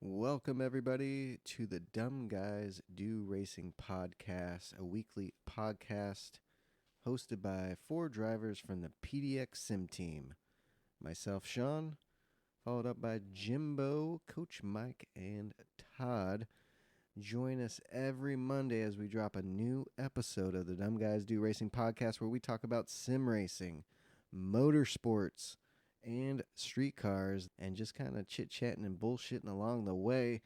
Welcome, everybody, to the Dumb Guys Do Racing podcast, a weekly podcast hosted by four drivers from the PDX Sim team. Myself, Sean, followed up by Jimbo, Coach Mike, and Todd. Join us every Monday as we drop a new episode of the Dumb Guys Do Racing podcast where we talk about sim racing, motorsports, and street cars, and just kind of chit-chatting and bullshitting along the way.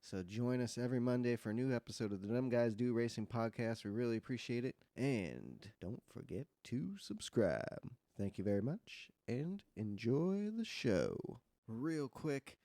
So join us every Monday for a new episode of the Dumb Guys Do Racing podcast. We really appreciate it. And don't forget to subscribe. Thank you very much, and enjoy the show. Real quick,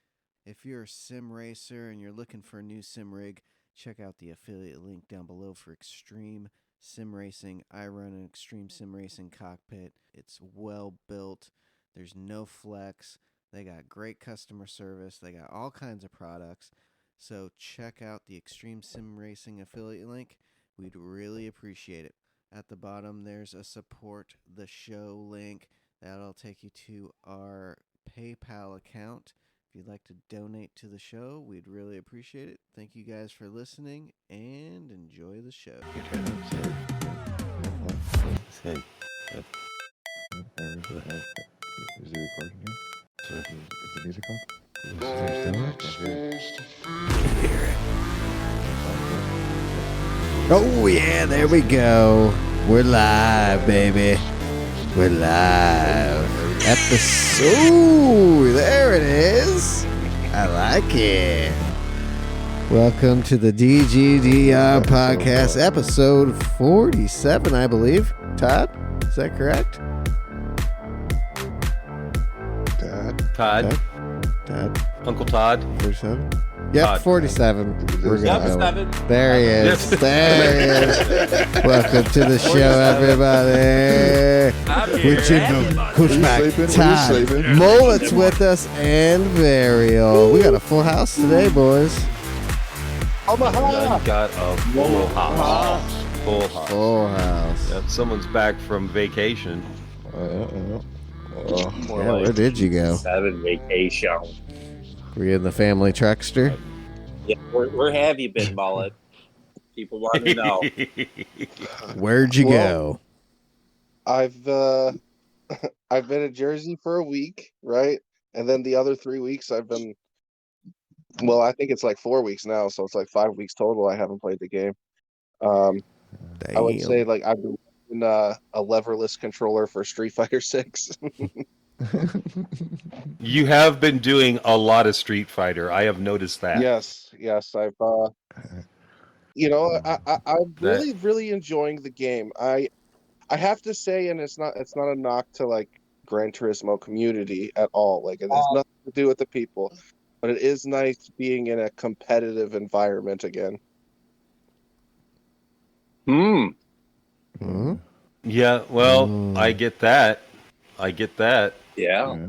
if you're a sim racer and you're looking for a new sim rig, check out the affiliate link down below for Extreme Sim Racing. I run an Extreme Sim Racing cockpit. It's well built. There's no flex. They got great customer service. They got all kinds of products. So check out the Extreme Sim Racing affiliate link. We'd really appreciate it. At the bottom, there's a support the show link. That'll take you to our PayPal account. If you'd like to donate to the show, we'd really appreciate it. Thank you guys for listening and enjoy the show. Is he recording here? So is the music on? Oh yeah, there we go. We're live, baby. We're live. Episode. There it is. I like it. Welcome to the DGDR podcast, episode 47, I believe. Todd, is that correct? Todd. Uncle Todd. 47? Yep, Todd. 47. We're good. Seven. There he is. There he is. Welcome to the show, everybody. With Jimbo, Coach Mike, Todd, Mullet's with us, and Varial. We got a full house today, boys. Got a full house. Full house. Full house. Yep, someone's back from vacation. Yeah, where did you go? 7 vacation. Were you in the family truckster? Yeah, where have you been, Mullet? People want to know. Where'd you go? I've been in Jersey for a week, right? And then the other 3 weeks I've been. Well, I think it's like 4 weeks now, so it's like 5 weeks total. I haven't played the game. I would say like I've been in a leverless controller for Street Fighter 6. You have been doing a lot of Street Fighter. I have noticed that. Yes. I've I'm really enjoying the game. I have to say, and it's not a knock to like Gran Turismo community at all. Like it has nothing to do with the people, but it is nice being in a competitive environment again. Yeah, well, I get that. Yeah.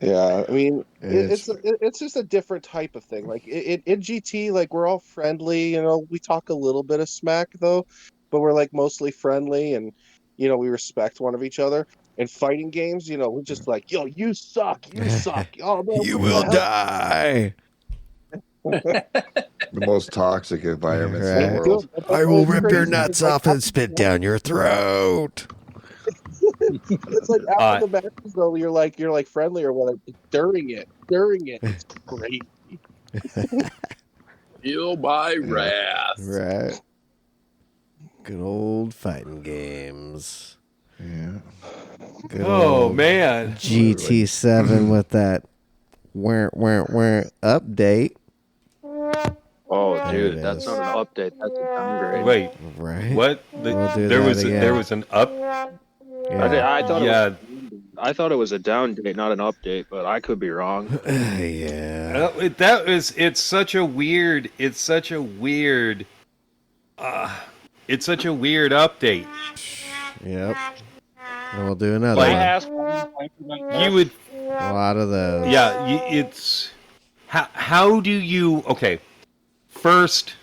Yeah, I mean, it's just a different type of thing. Like in GT, like we're all friendly. You know, we talk a little bit of smack though, but we're like mostly friendly, and you know we respect one of each other. In fighting games, you know, we're just like, yo, you suck. Oh man, You will die. The most toxic environments in the world. I will rip your nuts off and spit down your throat. It's like after the matches, though, you're like friendly or whatever. During it, it's great. Feel my wrath. Right. Good old fighting games. Yeah. Good Oh, man. GT7 with that update. Oh, There dude, it that's is. not an update. That's a downgrade. Wait, Right? what? We'll do there that was again. there was an up. Yeah. I thought it was a downgrade, not an update, but I could be wrong. Yeah. It's such a weird update. Yep. And we'll do another Like- one. You would, A lot of those. yeah. It's how do you? Okay, first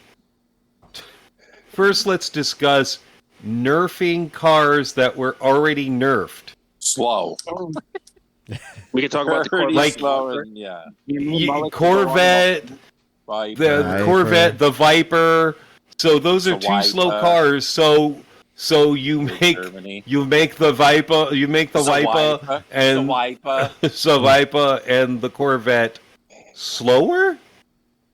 let's discuss nerfing cars that were already nerfed. Slow. We can talk about the Like, Corvette. Corvette, the Corvette, the Viper. So those are two slow cars. So you make the Viper, and Viper and the Corvette slower.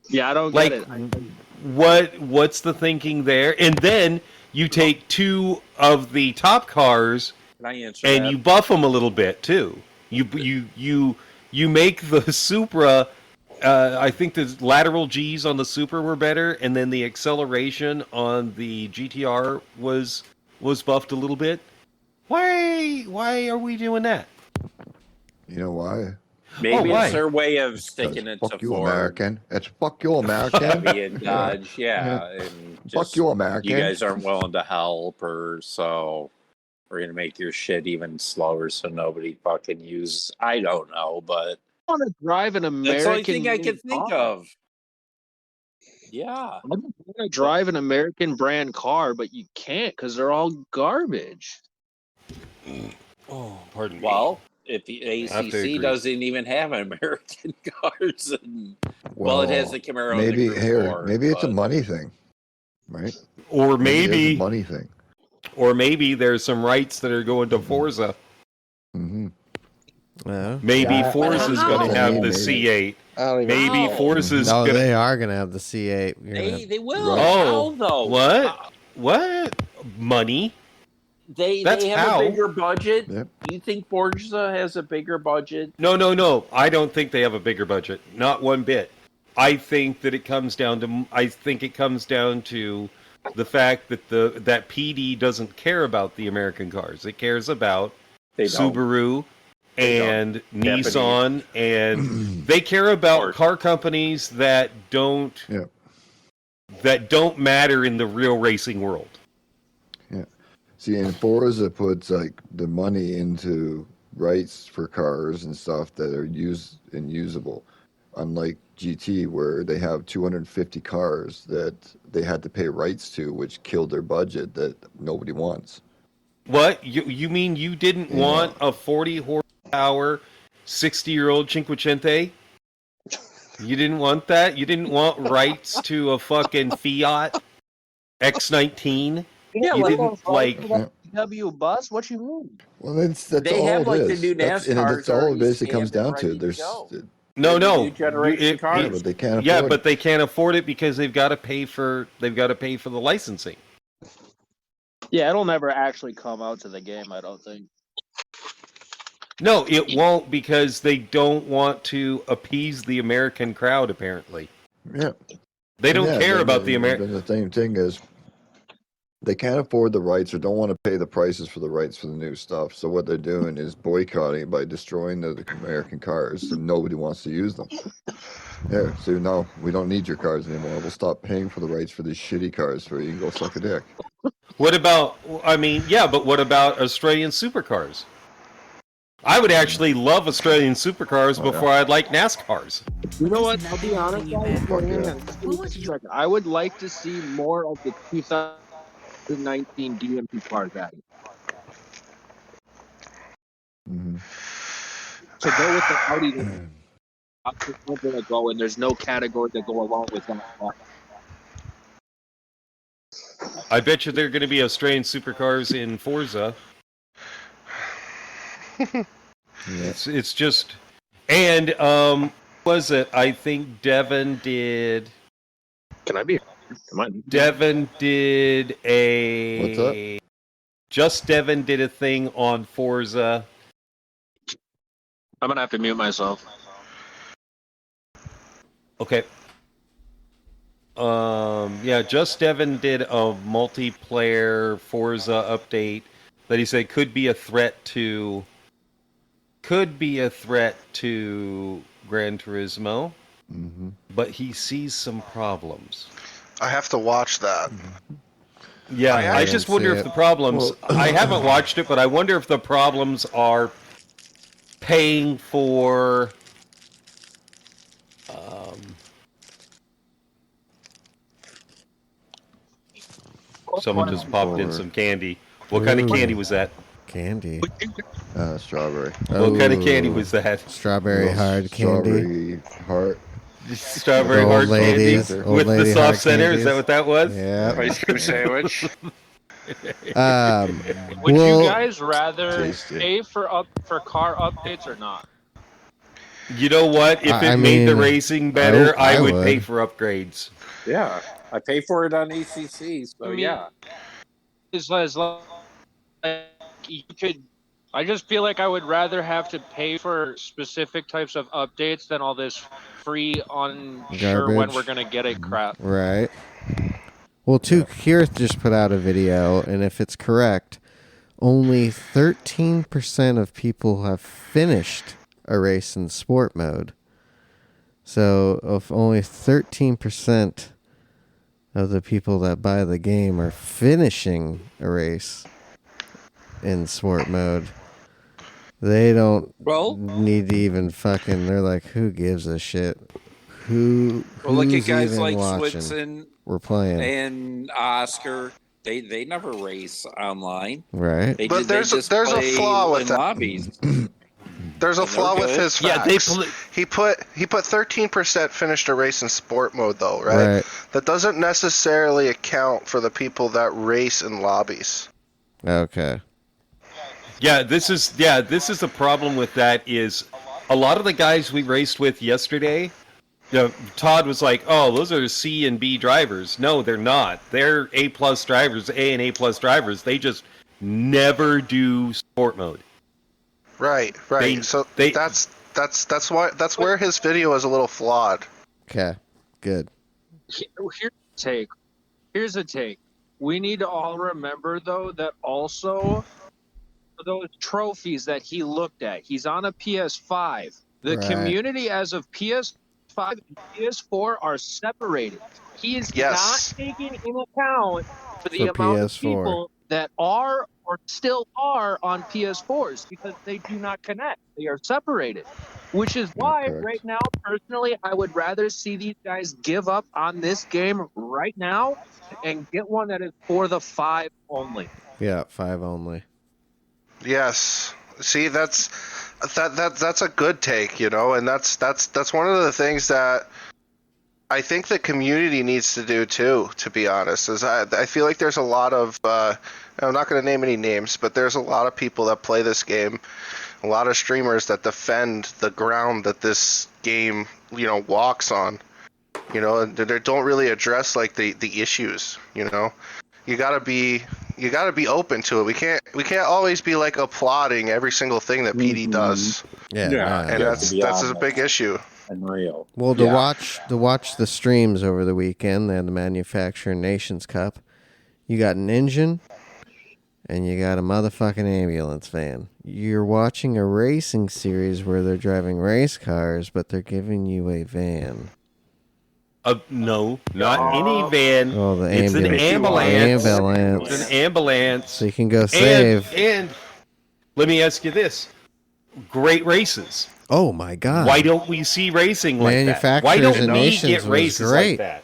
Yeah, I don't Like, get it. what's the thinking there? And then you take two of the top cars and you buff them a little bit too. You make the Supra. I think the lateral G's on the Supra were better, and then the acceleration on the GTR was buffed a little bit. Why are we doing that? You know why? Maybe it's their way of sticking it fuck to you, Ford. American. It's fuck you, American. Chevy and Dodge, and fuck you, American. You guys aren't willing to help, or so we're gonna make your shit even slower so nobody fucking uses. I don't know, but I want to drive an American. That's the only thing I can think of. Yeah, I want to drive an American brand car, but you can't because they're all garbage. Oh, pardon me. Well, if the ACC doesn't even have American cars, and well, it has the Camaro. Maybe and the Cruise maybe it's a money thing, right? Or maybe it's a money thing. Or maybe there's some rights that are going to Forza. Mm-hmm. Maybe Forza's going to have the C8. Maybe Forza's. No, they are going to have the C8. They will. Oh, how, though? What? Money? They have a bigger budget. Yep. Do you think Forza has a bigger budget? No. I don't think they have a bigger budget. Not one bit. I think that it comes down to the fact that that PD doesn't care about the American cars. It cares about Subaru and Nissan, and they care about car companies that don't matter in the real racing world. Yeah. See, and Forza puts like the money into rights for cars and stuff that are usable. Unlike GT, where they have 250 cars that they had to pay rights to, which killed their budget that nobody wants. What? You mean you didn't want a 40 horsepower, 60-year-old Cinquecento? You didn't want that? You didn't want rights to a fucking Fiat X19? Yeah, you didn't like W bus. What you mean? Well, that's they all have it like is. the new NASCAR. That's all it basically comes down to. There's no. New generation cars. Yeah, but they can't. But they can't afford it because they've got to pay for the licensing. Yeah, it'll never actually come out to the game, I don't think. No, it won't because they don't want to appease the American crowd. Apparently, yeah, they don't care about the American. The same thing is they can't afford the rights or don't want to pay the prices for the rights for the new stuff. So what they're doing is boycotting by destroying the American cars, so nobody wants to use them. Yeah, so no, we don't need your cars anymore. We'll stop paying for the rights for these shitty cars so you can go suck a dick. What about? But what about Australian supercars? I would actually love Australian supercars before I'd like NASCARs. You know what? I'll be honest. I would like to see more of the 2019 DMP cars added. Mm-hmm. So go with the Audi. I'm just going to go, and there's no category that go along with that. I bet you there are going to be Australian supercars in Forza. It's just, and was it? I think Devin did. Can I be? Come on. Devin did a. What's up? Just Devin did a thing on Forza. I'm gonna have to mute myself. Okay. Just Devin did a multiplayer Forza update that he said could be a threat to Gran Turismo, but he sees some problems. I have to watch that. Yeah, I just wonder if the problems... I haven't watched it, but I wonder if the problems are paying for... Someone just popped in some candy. What kind of candy was that? Candy. Strawberry. What kind of candy Oh, was that? Strawberry Little hard candy. Strawberry heart. Strawberry Old hard ladies, candy old with the lady soft hard center. Is that candies. what that was? Yeah. Ice cream sandwich. Would Well, you guys rather Tasty. pay for car updates or not? You know what? If I it made the mean, racing better, I I would would. pay for upgrades. Yeah, I pay for it on ACC, so I mean, yeah. As like you could. I just feel like I would rather have to pay for specific types of updates than all this free, unsure when Garbage. we're gonna get it crap. right. Well, Kirith just put out a video, and if it's correct, only 13% of people have finished a race in sport mode. So, if only 13% of the people that buy the game are finishing a race in sport mode, they don't need to even fucking. They're like, who gives a shit? Well, look at who's guys even like watching? Switson We're playing, and Oscar. They never race online. right? But there's a flaw with that. Lobbies. There's a flaw with his facts. Yeah, he put 13% finished a race in sport mode though, right? That doesn't necessarily account for the people that race in lobbies. Okay. Yeah, this is the problem with that is a lot of the guys we raced with yesterday. Todd was like, "Oh, those are C and B drivers." No, they're not. They're A+ drivers, A and A+ drivers. They just never do sport mode. Right. That's where his video is a little flawed. Okay. Good. Here's a take. We need to all remember though that also those trophies that he looked at. He's on a PS5. The community as of PS5 and PS4 are separated. He is not taking into account for the amount of people that are or still are on PS4s because they do not connect. They are separated. Which is why right now, personally, I would rather see these guys give up on this game right now and get one that is for the 5 only. Yeah, 5 only. Yes. See, that's a good take, and that's one of the things that I think the community needs to do too. To be honest, is I feel like there's a lot of I'm not going to name any names, but there's a lot of people that play this game, a lot of streamers that defend the ground that this game walks on, and they don't really address like the issues. You gotta be open to it. We can't always be like applauding every single thing that PD does. Yeah, and that's a big issue. Unreal. Well, to watch the streams over the weekend, they had the Manufacturer Nations Cup. You got an engine, and you got a motherfucking ambulance van. You're watching a racing series where they're driving race cars, but they're giving you a van. No, not any van. Oh, it's an ambulance. Ambulance. It's an ambulance. So you can go save. And let me ask you this: great races. Oh my God! Why don't we see racing like that? Manufacturers Why don't and we Nations get races was great. like that?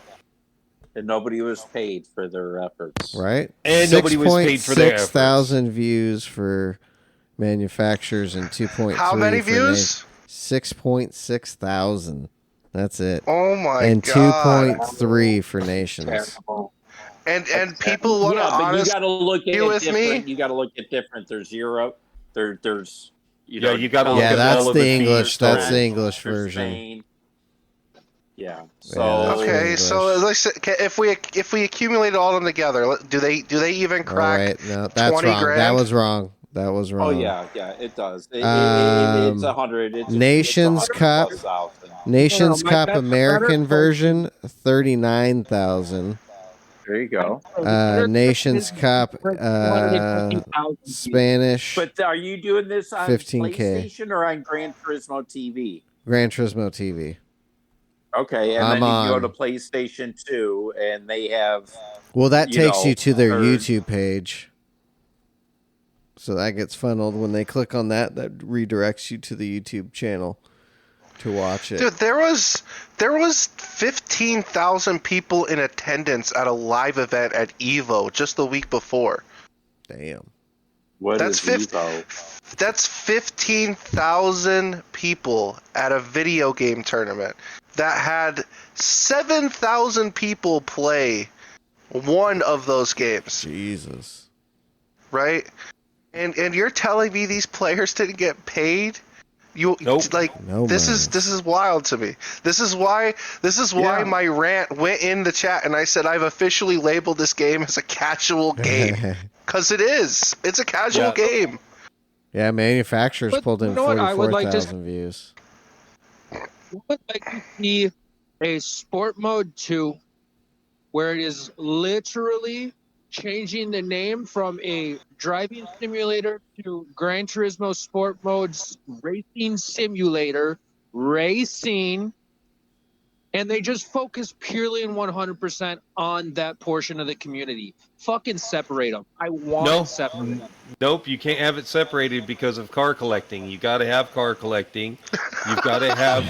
And nobody was paid for their efforts. Right? And nobody was paid for their efforts. 6,000 views for manufacturers and 2.3. How many views? 6.6 thousand. That's it. Oh my and God. And 2.3 for Nations. And people want to but you got to look at it with different. me? You got to look at different. There's Europe. There's you got to look at that's all of the English. fees. That's the English version. Spain. Yeah. So okay, so if we accumulate all of them together, do they even crack? Right, no, that's 20 wrong. grand? That was wrong. That was wrong. Oh yeah, it does. It's 100. Nations Cup. Nations Cup American version 39,000. There you go. Nations Cup Spanish. But are you doing this on 15K. PlayStation or on Gran Turismo TV? Gran Turismo TV. Okay, and then you can go to PlayStation 2, and they have. Well, that takes you to their YouTube page. So that gets funneled when they click on that. That redirects you to the YouTube channel to watch it. Dude, there was 15,000 people in attendance at a live event at Evo just the week before. Damn. That's 15,000 people at a video game tournament that had 7,000 people play one of those games. Jesus. Right? And you're telling me these players didn't get paid? Nope. This is wild to me. This is why my rant went in the chat and I said I've officially labeled this game as a casual game. Cuz it is. It's a casual game. Yeah, manufacturers pulled in 44,000 views. I would like to see a sport mode 2 where it is literally changing the name from a driving simulator to Gran Turismo Sport Mode's Racing Simulator Racing, and they just focus purely and 100% on that portion of the community. Fucking separate them. I want to separate them. Nope, you can't have it separated because of car collecting. You got to have car collecting. You've got to have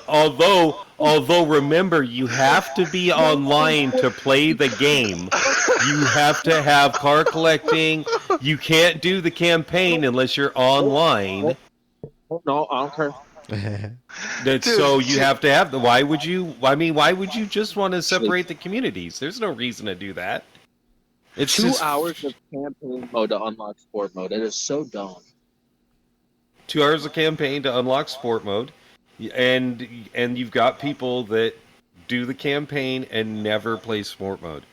although remember, you have to be online to play the game. You have to have car collecting. You can't do the campaign unless you're online. No, I don't care. So you have to have the. Why would you just want to separate the communities? There's no reason to do that. It's 2 hours of campaign mode to unlock sport mode. It is so dumb. 2 hours of campaign to unlock sport mode, and you've got people that do the campaign and never play sport mode.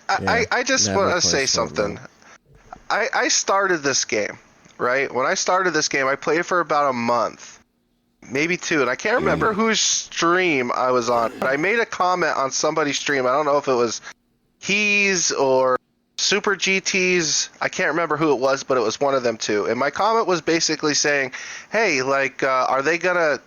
I just want to say something. I started this game, right? When I started this game, I played for about a month, maybe 2, and I can't remember whose stream I was on, but I made a comment on somebody's stream. I don't know if it was He's or Super GT's, I can't remember who it was, but it was one of them too. And my comment was basically saying, hey, like, are they gonna,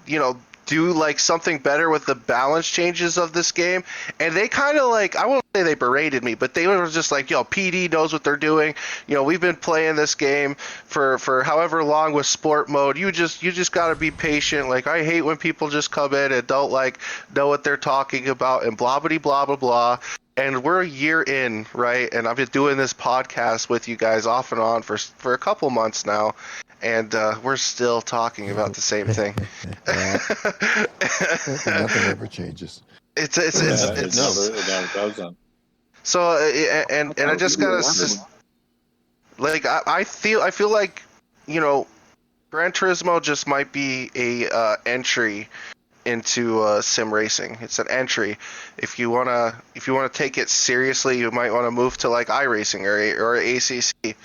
do like something better with the balance changes of this game? And they kind of like, I won't say they berated me, but they were just like, PD knows what they're doing. We've been playing this game for however long with sport mode. You just got to be patient. Like, I hate when people just come in and don't like know what they're talking about and blah blah blah blah blah. And we're a year in, right? And I've been doing this podcast with you guys off and on for a couple months now, and we're still talking about the same thing. Nothing ever changes. It's so and I just gotta like I feel like Gran Turismo just might be a entry into sim racing. It's an entry. If you wanna take it seriously, you might want to move to like iRacing or ACC.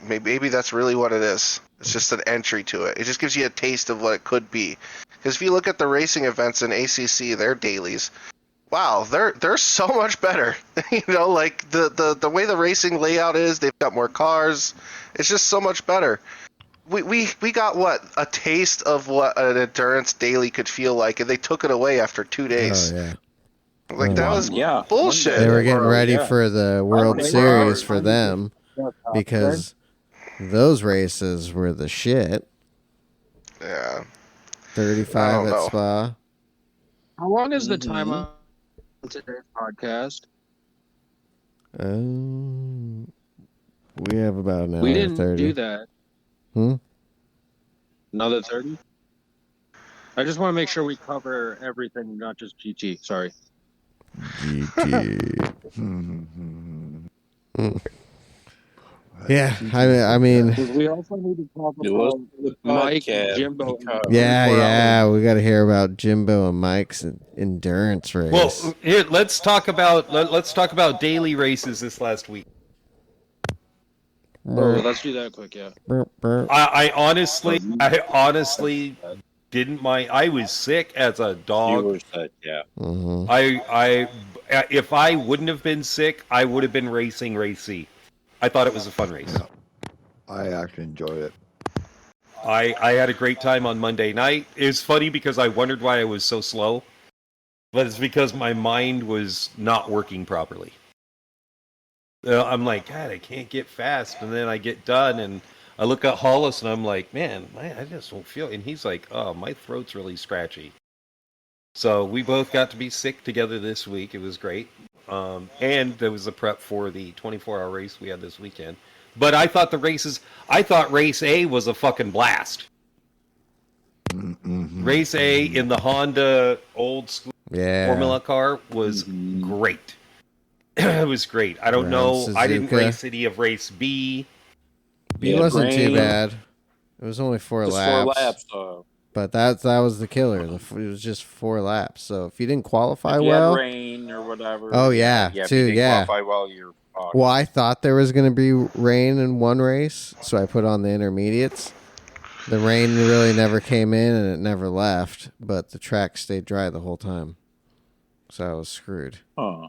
Maybe that's really what it is. It's just an entry to it. It just gives you a taste of what it could be. Because if you look at the racing events in ACC, their dailies, wow, they're so much better. Like the way the racing layout is, they've got more cars. It's just so much better. We got a taste of what an endurance daily could feel like, and they took it away after 2 days. Oh yeah. That was bullshit. They were getting ready for the World Series for them because those races were the shit. Yeah. 35 at Spa. How long is the time on today's podcast? We have about an hour. We didn't 30. do that. Another 30? I just want to make sure we cover everything, not just GT. Sorry. GT. Yeah, I mean. We also need to talk about Mike and Jimbo. Yeah, we got to hear about Jimbo and Mike's endurance race. Well, here let's talk about daily races this last week. Let's do that quick, yeah. I honestly didn't mind. I was sick as a dog. You were sick, yeah. Mm-hmm. If I wouldn't have been sick, I would have been racing Race C. I thought it was a fun race. I actually enjoyed it. I had a great time on Monday night. It's funny because I wondered why I was so slow, but it's because my mind was not working properly. I'm like, God, I can't get fast. And then I get done, and I look at Hollis, and I'm like, man, I just don't feel it. And he's like, oh, my throat's really scratchy. So we both got to be sick together this week. It was great. And there was a prep for the 24-hour race we had this weekend. But I thought race A was a fucking blast. Mm-hmm. Race A in the Honda old school Formula car was great. It was great. I don't know. Suzuka. I didn't race any of race B. B wasn't too bad. It was only 4 laps. 4 laps. But that was the killer. It was just 4 laps. So if you didn't qualify if you well, had rain or whatever. Oh yeah, if too. you didn't Yeah. qualify well, you're fucked. Well, I thought there was going to be rain in one race, so I put on the intermediates. The rain really never came in and it never left, but the track stayed dry the whole time. So I was screwed. Huh.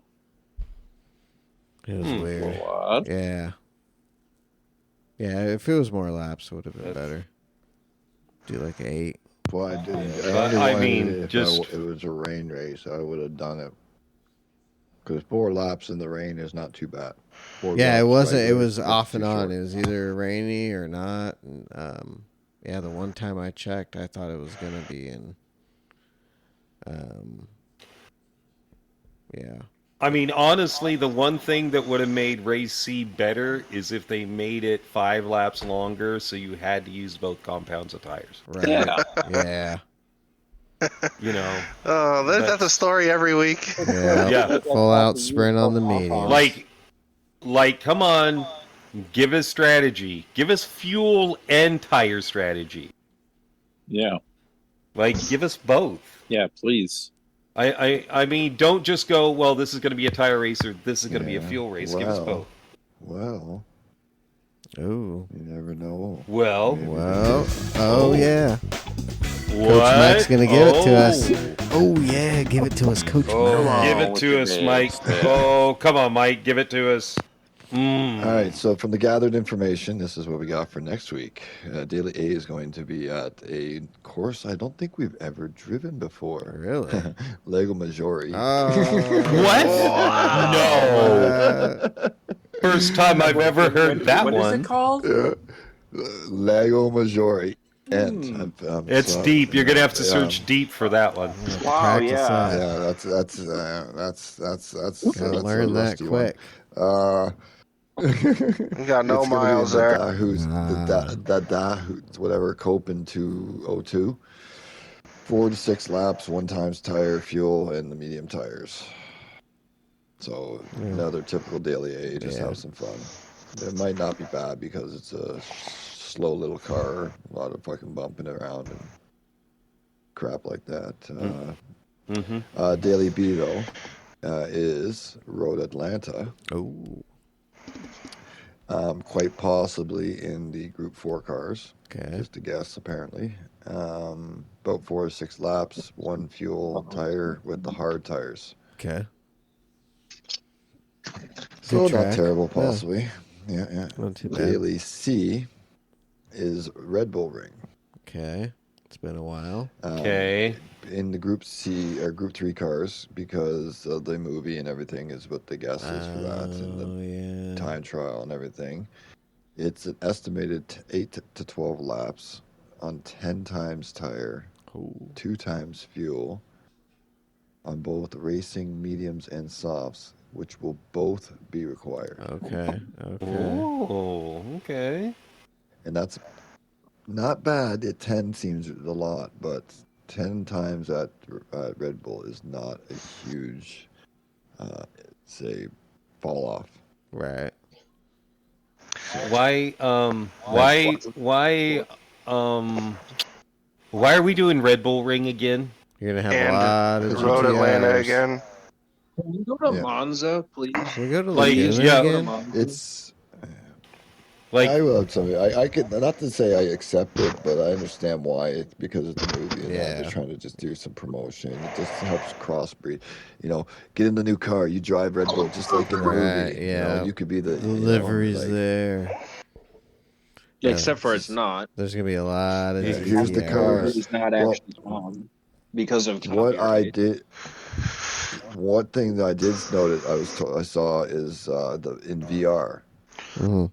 It was weird. What? Yeah. Yeah, if it was more laps, it would have been better. Do like 8. Well, I didn't. If it was a rain race, I would have done it. Because 4 laps in the rain is not too bad. Yeah, it wasn't. It was off and on. It was either rainy or not. And, yeah, the one time I checked, I thought it was going to be in. Yeah. I mean, honestly, the one thing that would have made race C better is if they made it 5 laps longer, so you had to use both compounds of tires. Right. Yeah. You know. Oh, that's a story every week. Yeah. Full out sprint on the medium. Like, come on, give us strategy. Give us fuel and tire strategy. Yeah. Like, give us both. Yeah, please. I mean, don't just go, well, this is going to be a tire race or this is going to be a fuel race. Give us both. Well. Oh. You never know. Well. Oh, yeah. What? Coach Mike's going to give it to us. Oh, yeah. Give it to us, Coach Mike. Give it to us, Mike. Oh, come on, Mike. Give it to us. All right, so from the gathered information, this is what we got for next week. Daily A is going to be at a course I don't think we've ever driven before. Really? Lego Maggiore. What? No. First time I've ever heard that one. What is it called? Lego Maggiore. And it's deep. You're gonna have to search deep for that one. Wow, Yeah, that's gotta learn that quick. You got no miles there. Whatever, Copen 202. 4 to 6 laps, 1 times tire, fuel, and the medium tires. So another typical daily A. Just have some fun. It might not be bad because it's a slow little car, a lot of fucking bumping around and crap like that. Daily B though is Road Atlanta. Oh. Quite possibly in the Group 4 cars. Okay. Just a guess, apparently. About 4 or 6 laps, 1 fuel tire with the hard tires. Okay. So not terrible, possibly. Yeah. Not too bad. Daily C is Red Bull Ring. Okay. It's been a while. Okay. In the Group C or Group 3 cars, because of the movie and everything is what the guess is for that, and the time trial and everything. It's an estimated 8 to 12 laps on 10 times tire, 2 times fuel on both racing mediums and softs, which will both be required. Okay. Oh, okay. And that's not bad. 10 seems a lot, but 10 times at Red Bull is not a huge, say, fall off. Right. Why are we doing Red Bull Ring again? You're gonna have a lot of Road GTRs. Atlanta again. Can we go to Monza, please? Can we go to Like, Laguna again? It's like I will tell you, I could not to say I accept it, but I understand why. It's because it's a movie, and they're trying to just do some promotion. It just helps crossbreed. Get in the new car. You drive Red Bull just like in the movie. Yeah. You could be the livery's there. Yeah, except for it's not. There's gonna be a lot of. Here's the car. It's not actually wrong because of what I did. One thing that I did notice, I saw is in VR. Mm-hmm.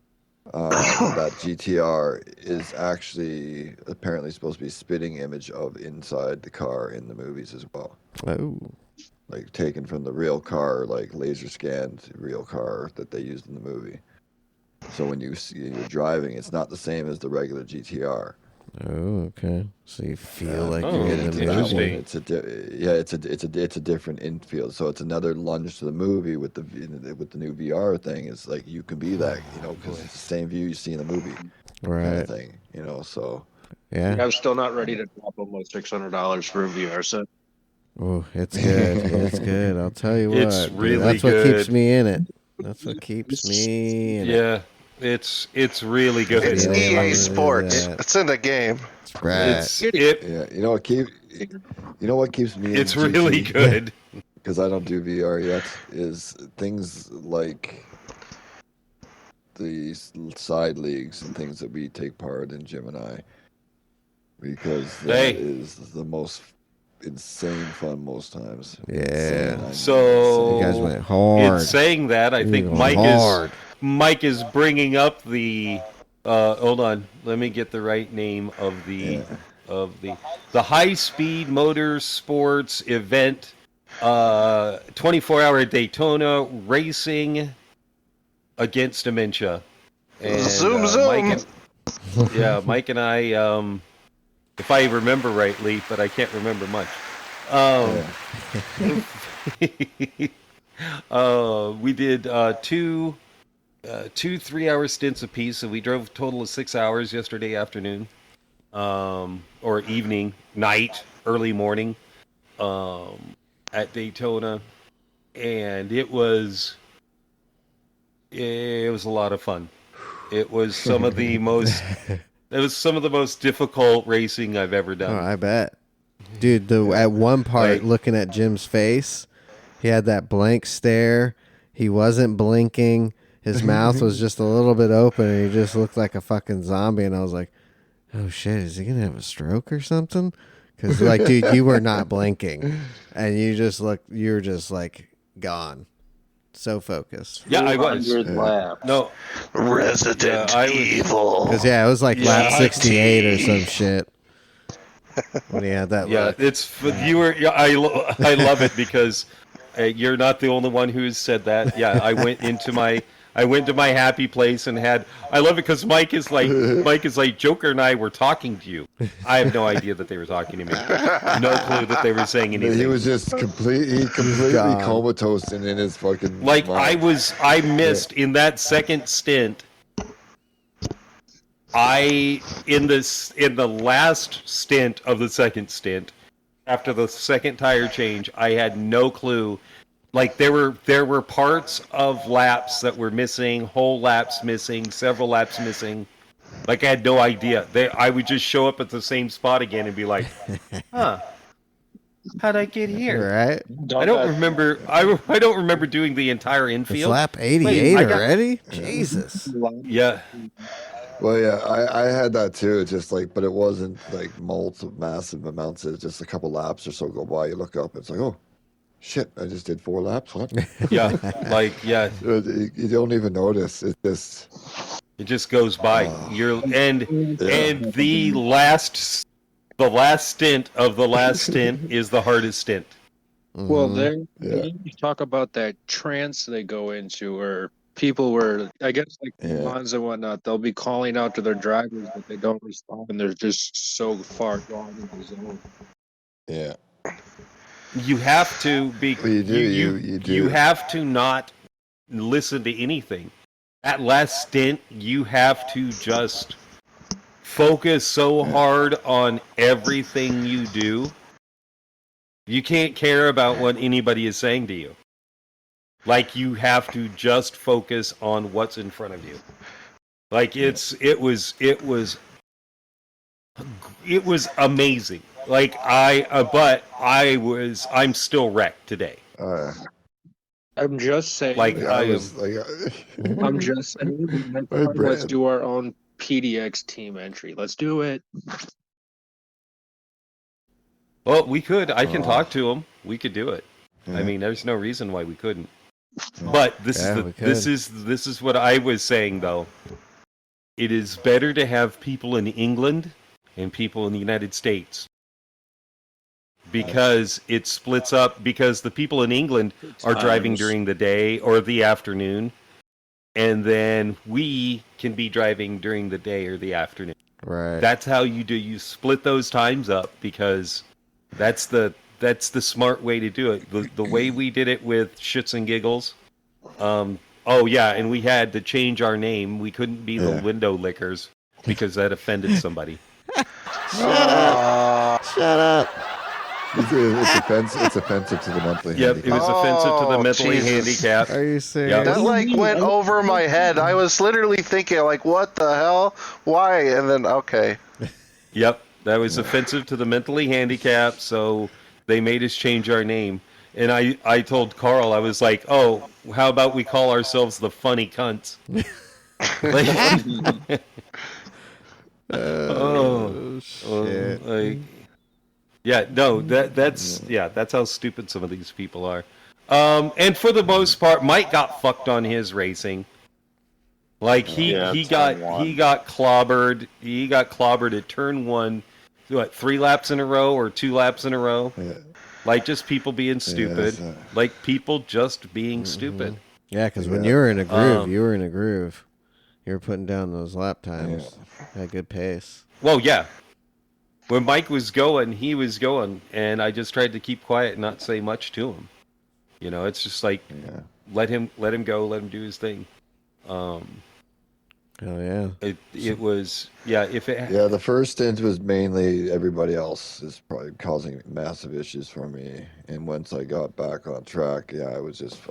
That GTR is actually apparently supposed to be a spitting image of inside the car in the movies as well. Oh. like taken from the real car, like laser scanned real car that they used in the movie. So when you're driving, it's not the same as the regular GTR. Oh, okay. So you feel like Oh, you're in the that's movie. interesting. It's a different infield. So it's another lunge to the movie with the new VR thing. It's like you can be that, because it's the same view you see in the movie, kind Right. of thing. So Yeah. I'm still not ready to drop almost $600 for a VR set. Oh, it's good. It's good. I'll tell you what. It's dude, really that's what keeps good. me in it. That's what keeps me in it. Yeah, it's really good. It's Yeah, EA yeah, Sports. yeah. It's in the game. Right. yeah, you know what keeps me. It's in really GT? good. Because I don't do VR yet, is things like the side leagues and things that we take part in, Jim and I, because that is the most insane fun most times. Yeah. So you guys went hard. In saying that, I think Mike is bringing up the. Hold on, let me get the right name of the high speed motorsports event. 24-hour Daytona racing against dementia. And, zoom. Mike and I, if I remember rightly, but I can't remember much. We did two 3-hour stints apiece, so we drove a total of 6 hours yesterday afternoon, or evening, night, early morning, at Daytona, and it was a lot of fun. It was some of the most difficult racing I've ever done. Oh, I bet. Dude, at one part, looking at Jim's face, he had that blank stare. He wasn't blinking. His mouth was just a little bit open, and he just looked like a fucking zombie. And I was like, oh, shit, is he going to have a stroke or something? Because, dude, you were not blinking. And you were just, gone. So focused. Yeah, I was. No. Resident Evil. Because, it was lap 68 or some shit. When he had that look. I love it because you're not the only one who's said that. Yeah, I went to my happy place and I love it because Mike is like Joker and I were talking to you. I have no idea that they were talking to me. No clue that they were saying anything. He was just completely comatose and in his fucking mind. I missed in that second stint. In the last stint of the second stint, after the second tire change, I had no clue. There were parts of laps that were missing, whole laps missing, several laps missing. I had no idea. I would just show up at the same spot again and be like, "Huh, how'd I get here?" Right? I don't remember. I don't remember doing the entire infield. It's lap 88 already. Jesus. Yeah. Well, yeah, I had that too. Just but it wasn't massive amounts. It's just a couple laps or so go by. You look up, it's like, oh, shit! I just did 4 laps. What? Yeah, You don't even notice. It just goes by. And the last stint of the last stint is the hardest stint. Well, you talk about that trance they go into, or people were, I guess, cons and whatnot, they'll be calling out to their drivers, but they don't respond, and they're just so far gone in the zone. Yeah. You have to be. Well, you do. You have to not listen to anything. That last stint, you have to just focus so hard on everything you do. You can't care about what anybody is saying to you. You have to just focus on what's in front of you. It was amazing. I'm still wrecked today. I'm just saying. I'm just saying. Let's do our own PDX team entry. Let's do it. Well, we could. I can talk to him. We could do it. Yeah. I mean, there's no reason why we couldn't. But this is what I was saying though. It is better to have people in England and people in the United States because it splits up, because the people in England are driving during the day or the afternoon, and then we can be driving during the day or the afternoon. Right. That's how you split those times up, because that's the smart way to do it. The way we did it with Shits and Giggles. Oh yeah, and we had to change our name. We couldn't be the Window Lickers because that offended somebody. Shut up. It's offensive to the mentally handicapped. It was offensive to the mentally Jesus. handicapped. Are you serious? Yep. That like went over my head. I was literally thinking, like, what the hell? Why? And then, okay. Yep, that was offensive to the mentally handicapped, so they made us change our name. And I told Carl, I was like, oh, how about we call ourselves the Funny Cunts? Shit. Yeah, no, that's how stupid some of these people are. And for the most part, Mike got fucked on his racing. Like he got clobbered. He got clobbered at turn 1, 3 laps in a row or 2 laps in a row. Yeah. Like just people being stupid. Like people just being stupid. Yeah, because when you were in a groove, you were in a groove. You were putting down those lap times at a good pace. Well, yeah. When Mike was going, he was going, and I just tried to keep quiet and not say much to him. You know, it's just like let him go, let him do his thing. Oh yeah. It was the first stint was mainly everybody else is probably causing massive issues for me, and once I got back on track, I was just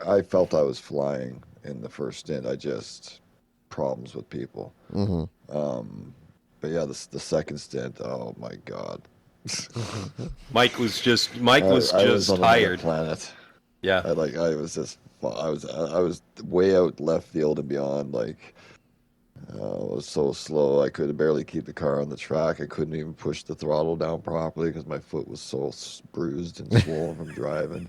I felt I was flying in the first stint. I just problems with people. Mm-hmm. But yeah, the second stint, oh my god. Mike was just I was on tired. Planet. Yeah. I was way out left field and beyond. Like, it was so slow. I could barely keep the car on the track. I couldn't even push the throttle down properly because my foot was so bruised and swollen from driving.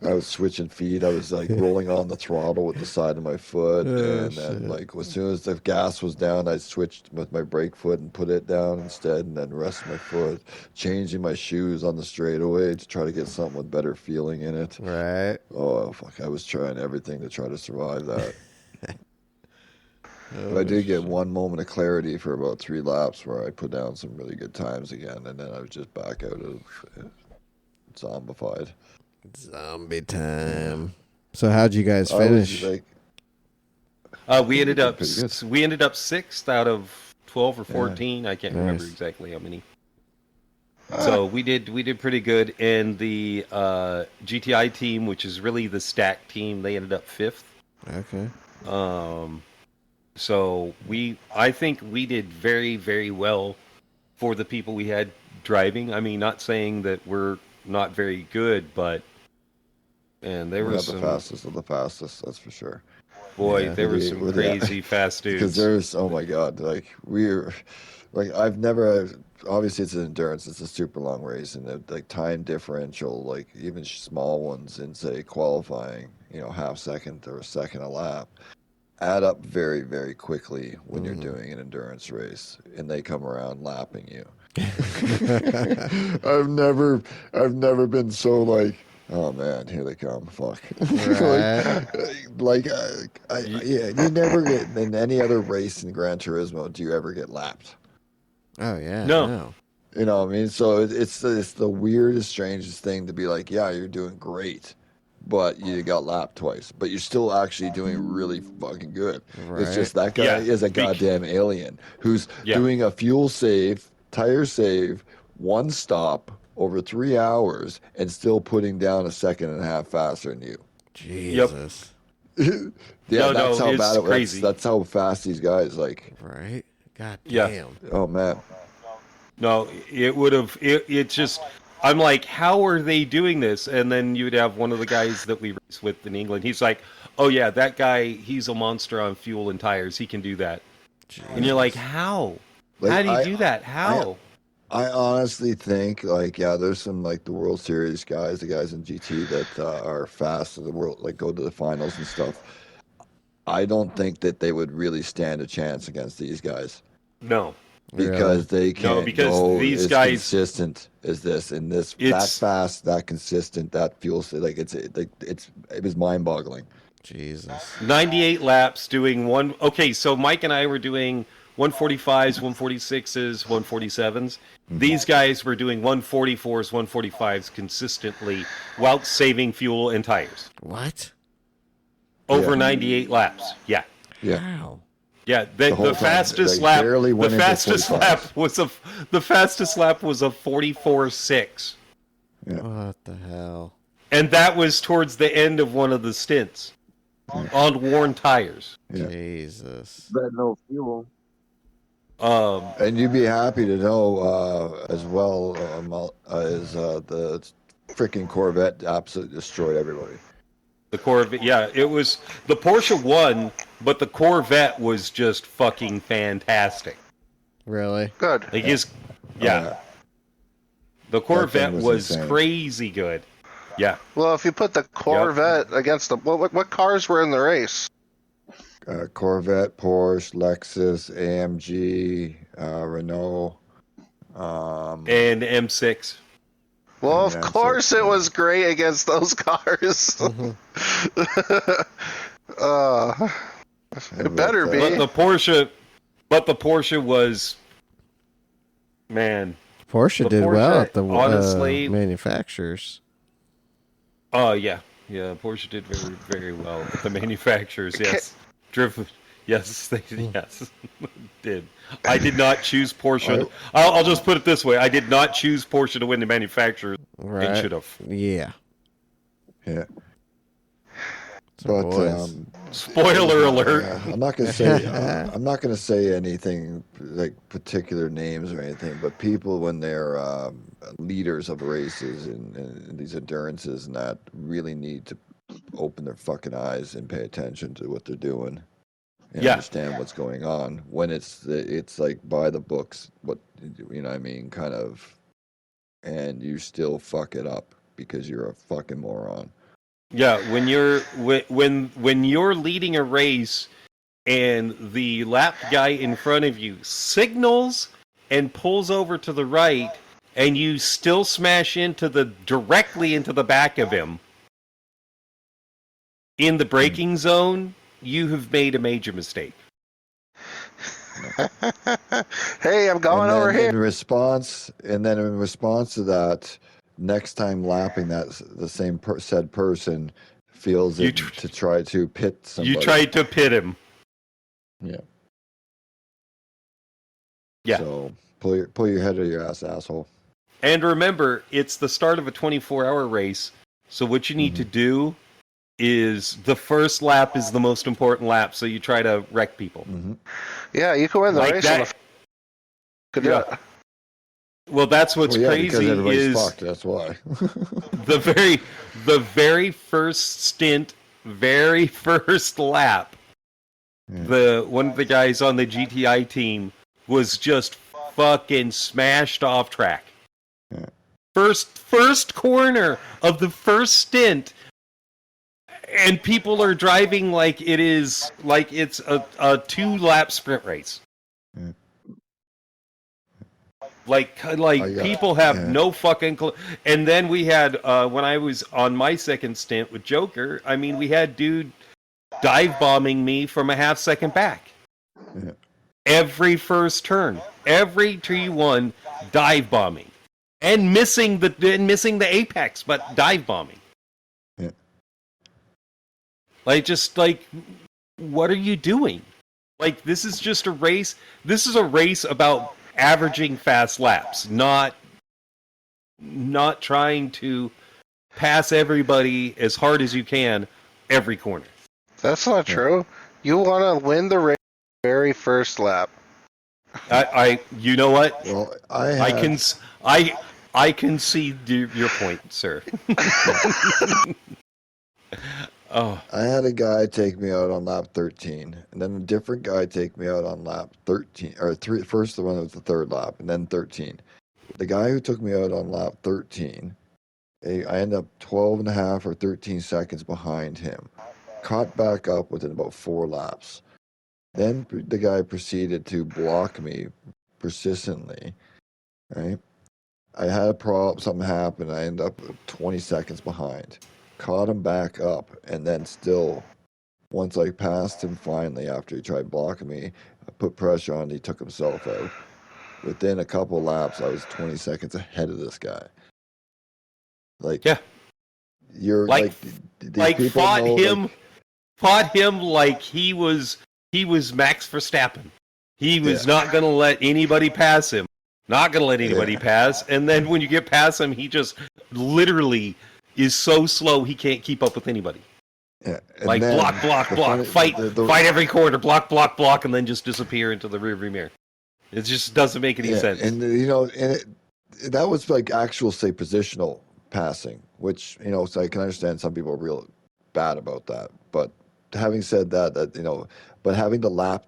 I was switching feet. I was like rolling on the throttle with the side of my foot, and then like as soon as the gas was down, I switched with my brake foot and put it down instead, and then rest my foot, changing my shoes on the straightaway to try to get something with better feeling in it. Right. Oh fuck! I was trying everything to try to survive that. But I did get one moment of clarity for about 3 laps where I put down some really good times again, and then I was just back out of zombified. Zombie time. So how'd you guys finish? We ended up 6th out of 12 or 14. I can't remember exactly how many. So we did pretty good. And the GTI team, which is really the stack team, they ended up 5th. Okay. So I think we did very, very well for the people we had driving. I mean, not saying that we're not very good, but there were some the fastest of the fastest, that's for sure. Boy, there were some crazy fast dudes. Because there's, oh my god, I've never, obviously it's an endurance, it's a super long race, and like time differential, like even small ones in say qualifying, half second or a second a lap, add up very, very quickly when you're doing an endurance race, and they come around lapping you. I've never been so like, oh man, here they come, fuck. Right. You never get in any other race in Gran Turismo do you ever get lapped. Oh yeah. No. You know what I mean? So it's the weirdest, strangest thing to be like, yeah, you're doing great, but you got lapped twice, but you're still actually doing really fucking good. Right. It's just that guy is a goddamn alien who's doing a fuel save, tire save, 1 stop over 3 hours and still putting down a second and a half faster than you. Jesus. Yep. That's how bad it was. Crazy. That's how fast these guys like. Right. God damn. Oh man. No, it would have. It's just. I'm like, how are they doing this? And then you'd have one of the guys that we race with in England. He's like, oh yeah, that guy, he's a monster on fuel and tires. He can do that. Jeez. And you're like, how? How do you do that? How? I honestly think, there's some, the World Series guys, the guys in GT that are fast in the world, go to the finals and stuff. I don't think that they would really stand a chance against these guys. No. because they can't because go these as guys consistent as this and this that it's fast, that consistent, that feels like it was mind-boggling. Jesus. 98 laps doing one. Okay, so Mike and I were doing 145s, 146s, 147s. These guys were doing 144s, 145s consistently while saving fuel and tires. What? Over Yeah. 98 laps. Yeah. Yeah. How? Yeah, The whole the time. fastest They lap. barely The went into fastest 45s. lap was a 44.6, Yeah. What the hell? and that was towards the end of one of the stints on worn tires. Yeah. Jesus. But no fuel. And you'd be happy to know as well as the freaking Corvette absolutely destroyed everybody. The Corvette, yeah, it was the Porsche won, but the Corvette was just fucking fantastic. Really? Good. Like yeah, the Corvette was was insane. crazy good. Yeah, Well, if you put the Corvette against the what cars were in the race? Corvette, Porsche, Lexus, AMG, Renault. and M6. Well, Yeah, of course so- it was great against those cars. It better be. But the Porsche was, man. Porsche The did Porsche, well at the honestly- manufacturers. Oh yeah, Porsche did very, very well at the manufacturers. Yes, yes, they did. I did not choose Porsche. I'll just put it this way: I did not choose Porsche to win the manufacturers, Right. and should have. Yeah. Yeah. Some But boys. Spoiler alert. I'm not gonna say I'm not gonna say anything like particular names or anything, but people when they're leaders of races and these endurances and that really need to open their fucking eyes and pay attention to what they're doing and Yeah. understand what's going on when it's like by the books, what you know what I mean, kind of, and you still fuck it up because you're a fucking moron. Yeah, when you're leading a race and the lap guy in front of you signals and pulls over to the right and you still smash directly into the back of him in the braking zone, you have made a major mistake. Hey, I'm going over here. In response to that, next time lapping that the same said person feels it to try to pit somebody. You tried to pit him. Yeah. Yeah. So pull your head out of your ass, asshole. And remember, it's the start of a 24-hour race, so what you need to do is the first lap is the most important lap, so you try to wreck people. Yeah, you can win the Like race. that. Could do it. Well, that's what's Well, yeah, crazy because everybody's is fucked. That's why. the very first stint, very first lap. One of the guys on the GTI team was just fucking smashed off track. Yeah. First corner of the first stint, and people are driving like it's a 2-lap sprint race. Yeah. Like people have no fucking and then we had when I was on my second stint with Joker, I mean we had dude dive bombing me from a half second back. Yeah. Every first turn, every T1 dive bombing. And missing the apex, but dive bombing. Yeah. What are you doing? Like, this is just a race. This is a race about averaging fast laps, not trying to pass everybody as hard as you can every corner. That's not true. You want to win the race very first lap. You know what? Well, I can see your point, sir. Oh. I had a guy take me out on lap 13, and then a different guy take me out on lap 13, or first the one that was the third lap, and then 13. The guy who took me out on lap 13, I ended up 12 and a half or 13 seconds behind him. Caught back up within about 4 laps. Then the guy proceeded to block me persistently, right? I had a problem, something happened. I ended up 20 seconds behind. Caught him back up, and then still, once I passed him finally after he tried blocking me, I put pressure on, he took himself out. Within a couple laps, I was 20 seconds ahead of this guy. Like, yeah, you're like these people fought know, him, fought him like he was Max Verstappen. He was not going to let anybody pass him. Not going to let anybody pass. And then when you get past him, he just literally is so slow he can't keep up with anybody. Yeah. Like block, fight every corner, block, and then just disappear into the rearview mirror. It just doesn't make any sense. And that was like actual, say, positional passing, which so I can understand some people are real bad about that. But having said that, but having the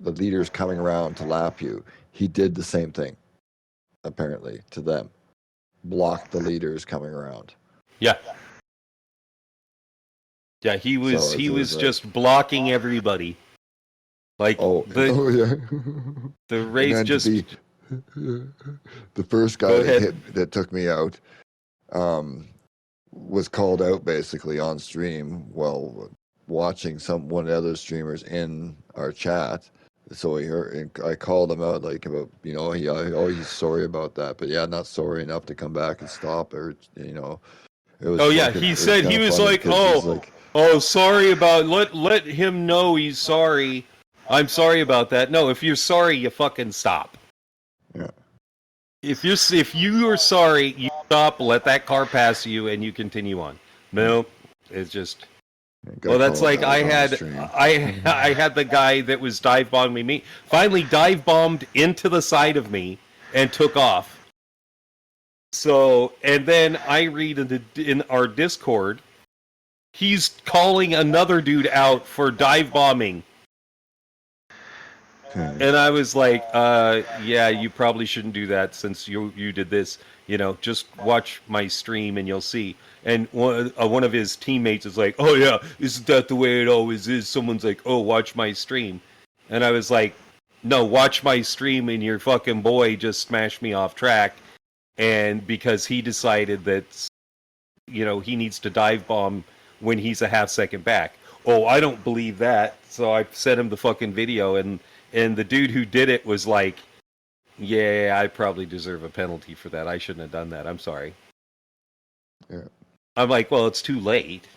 leaders coming around to lap you, he did the same thing. Apparently, to them, blocked the leaders coming around. Yeah. Yeah, he was just blocking everybody. Like the race just the first guy that took me out was called out basically on stream while watching one of the other streamers in our chat. So I called him out like about he's sorry about that, but not sorry enough to come back and stop or It was he said he was like, oh, sorry about let him know he's sorry. I'm sorry about that. No, if you're sorry, you fucking stop. Yeah. If you are sorry, you stop, let that car pass you, and you continue on. No, it's just. Well, that's like I had the guy that was dive bombing me. Finally, dive bombed into the side of me and took off. So, and then I read in our Discord, he's calling another dude out for dive bombing. And I was like, yeah, you probably shouldn't do that since you did this. Just watch my stream and you'll see. And one of his teammates is like, oh yeah, isn't that the way it always is? Someone's like, oh, watch my stream. And I was like, no, watch my stream and your fucking boy just smashed me off track. And because he decided that, he needs to dive bomb when he's a half second back. Oh, I don't believe that. So I sent him the fucking video and the dude who did it was like, yeah, I probably deserve a penalty for that. I shouldn't have done that. I'm sorry. Yeah. I'm like, well, it's too late.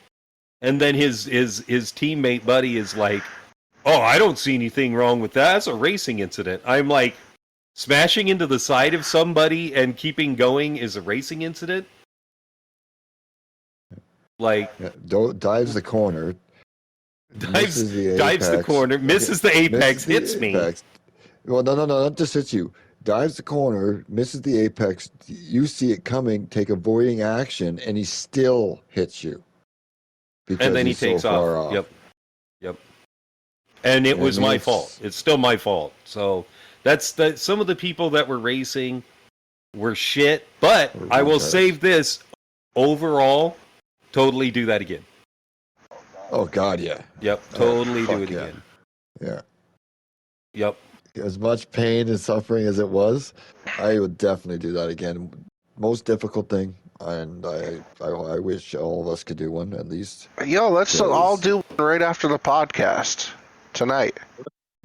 And then his teammate buddy is like, oh, I don't see anything wrong with that. That's a racing incident. I'm like, smashing into the side of somebody and keeping going is a racing incident? Like, dives the corner. Dives the corner, misses the apex, hits me. Well, no, not just hits you. Dives the corner, misses the apex. You see it coming, take avoiding action, and he still hits you. And then he takes off. Yep. And it was my fault. It's still my fault. So that's some of the people that were racing were shit. But I will save this. Overall, totally do that again. Oh God, yeah. Yep, totally do it again. Yeah. Yep. As much pain and suffering as it was, I would definitely do that again. Most difficult thing, and I wish all of us could do one at least. Yo, let's all do one right after the podcast tonight.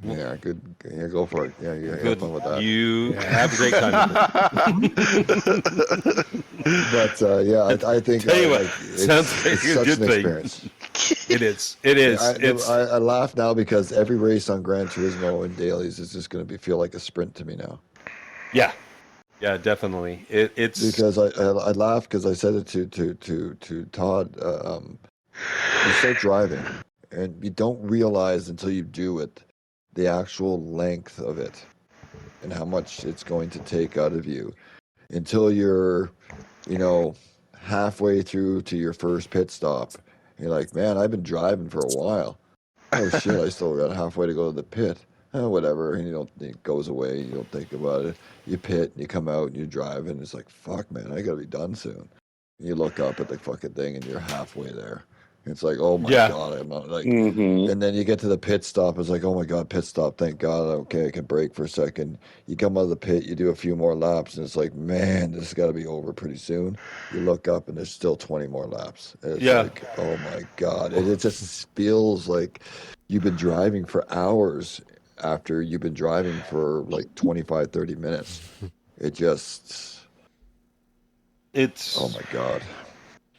Yeah, good. Yeah, go for it. Yeah, have fun with that. You have a great time. But I think anyway, it's such an experience. It is. I laugh now because every race on Gran Turismo and dailies is just going to feel like a sprint to me now. Yeah, definitely. It's because I laugh because I said it to Todd. You start driving and you don't realize until you do it the actual length of it and how much it's going to take out of you until you're, halfway through to your first pit stop. You're like, man, I've been driving for a while. Oh shit, I still got halfway to go to the pit. Whatever, and it goes away. You don't think about it. You pit, and you come out, and you drive, and it's like, fuck, man, I gotta be done soon. And you look up at the fucking thing, and you're halfway there. It's like, oh my god, I'm not like. And then you get to the pit stop. It's like, oh my god, pit stop. Thank God. Okay, I can brake for a second. You come out of the pit, you do a few more laps, and it's like, man, this has got to be over pretty soon. You look up, and there's still 20 more laps. It's like, oh my god, it just feels like you've been driving for hours after you've been driving for like 25, 30 minutes. It just, oh my god.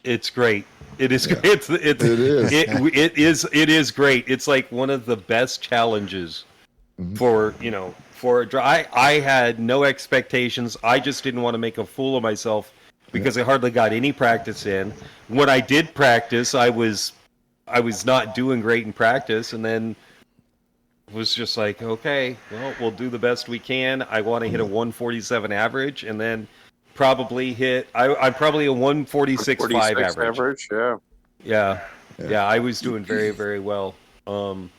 It's great. It is. Yeah. It is. It is. It is great. It's like one of the best challenges for for a drive. I had no expectations. I just didn't want to make a fool of myself because I hardly got any practice in. When I did practice, I was not doing great in practice, and then was just like, okay, well, we'll do the best we can. I want to hit a 147 average, and then probably hit. I'm probably a 146.5 average. Yeah. I was doing very, very well. In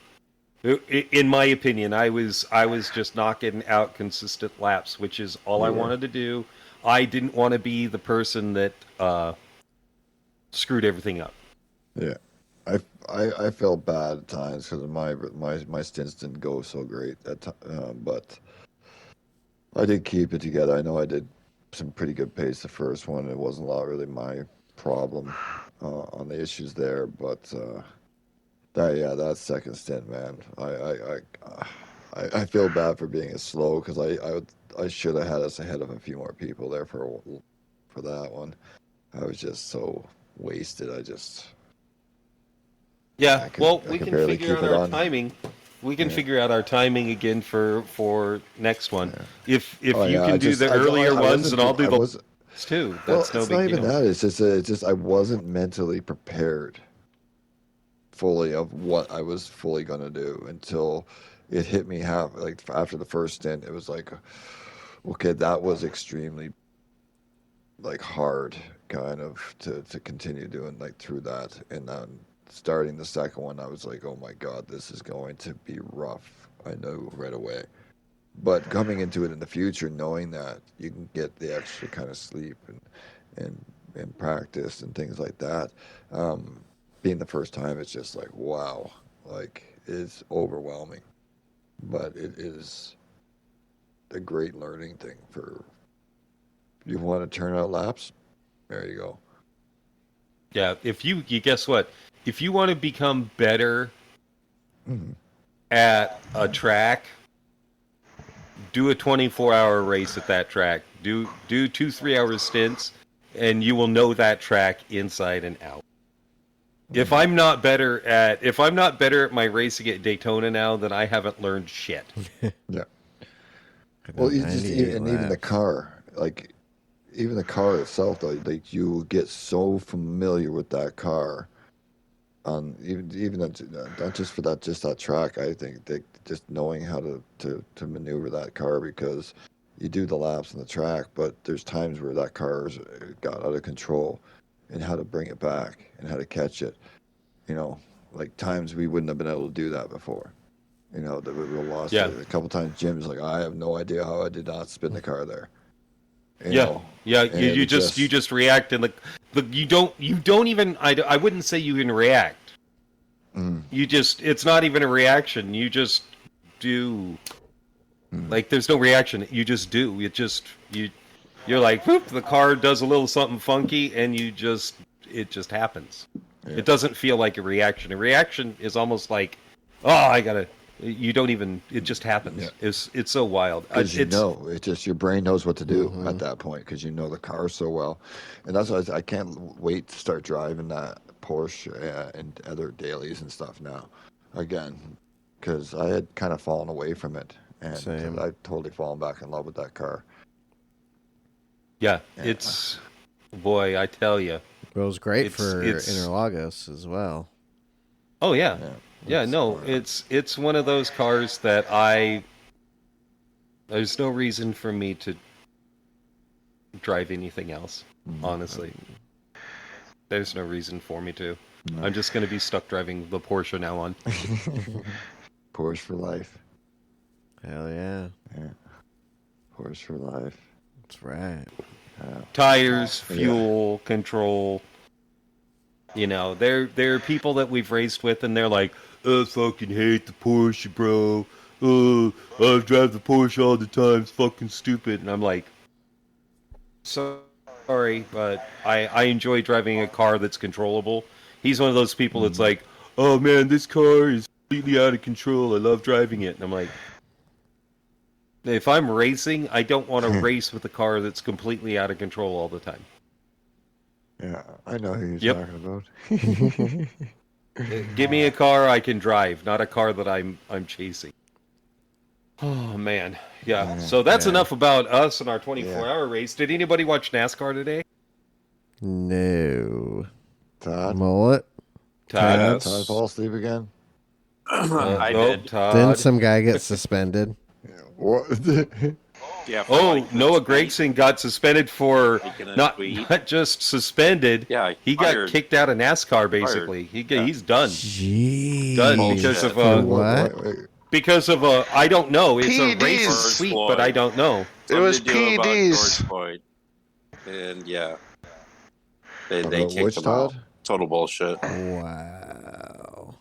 my opinion, I was just knocking out consistent laps, which is all I wanted to do. I didn't want to be the person that screwed everything up. Yeah, I felt bad at times because my stints didn't go so great but I did keep it together. I know I did some pretty good pace the first one. It wasn't really my problem on the issues there, but that second stint, man, I feel bad for being as slow because I should have had us ahead of a few more people there for that one. I was just so wasted. We can figure out our timing. We can figure out our timing again for next one. Yeah. If you can do the earlier ones, and I'll do the last too. That's no big deal. It's not even that. It's just I wasn't mentally prepared fully of what I was fully going to do until it hit me after the first stint. It was like, okay, that was extremely hard kind of to continue doing through that, and then starting the second one, I was like, oh my god, this is going to be rough. I know right away. But coming into it in the future, knowing that you can get the extra kind of sleep and practice and things like that, being the first time, it's just like, wow, it's overwhelming. But it is a great learning thing for you want to turn out laps. There you go. Yeah, if you guess what? If you want to become better at a track, do a 24-hour race at that track. Do 2-3 hour stints, and you will know that track inside and out. If I'm not better at my racing at Daytona now, then I haven't learned shit. Yeah. Well, even the car, even the car itself, though, you get so familiar with that car. Even not just for that track, I think just knowing how to maneuver that car, because you do the laps on the track, but there's times where that car's got out of control, and how to bring it back and how to catch it. Times we wouldn't have been able to do that before. That we lost it. A couple times. Jim's like, I have no idea how I did not spin the car there. You just react, and you don't even. I wouldn't say you can react. You just, it's not even a reaction. You just do. There's no reaction. You just do. You're like, whoop, the car does a little something funky, and it just happens. Yeah. It doesn't feel like a reaction. A reaction is almost like, you don't even. It just happens. Yeah. It's so wild. Because it's just your brain knows what to do at that point, because you know the car so well, and that's why I can't wait to start driving that Porsche and other dailies and stuff now, again, because I had kind of fallen away from it, and I've totally fallen back in love with that car. Yeah, it's boy, I tell you. Well, it was great for Interlagos as well. Oh yeah. It's one of those cars that there's no reason for me to drive anything else, honestly. There's no reason for me to. No. I'm just going to be stuck driving the Porsche now on. Porsche for life. Hell yeah. Yeah. Porsche for life. That's right. Tires, fuel, control. You know, there are people that we've raced with, and they're like, "I fucking hate the Porsche, bro. I drive the Porsche all the time. It's fucking stupid." And I'm like, sorry, but I enjoy driving a car that's controllable. He's one of those people that's like, "Oh man, this car is completely out of control. I love driving it." And I'm like, if I'm racing, I don't want to race with a car that's completely out of control all the time. Yeah, I know who you're talking about. Give me a car I can drive, not a car that I'm chasing. Oh man, yeah. So that's enough about us and our 24-hour race. Did anybody watch NASCAR today? No. Todd? Mullet? Todd fall asleep again? I did. Todd. Didn't some guy get suspended? What? Yeah. Noah Gregson got suspended for not just suspended. Yeah, he got kicked out of NASCAR. Basically, he's done. Jeez. Done because of what? Because of I don't know. It's PDs. a racist tweet, but I don't know. It was Something to do about PDs. George Floyd. And yeah, they About kicked which him Todd? out. Total bullshit. Wow.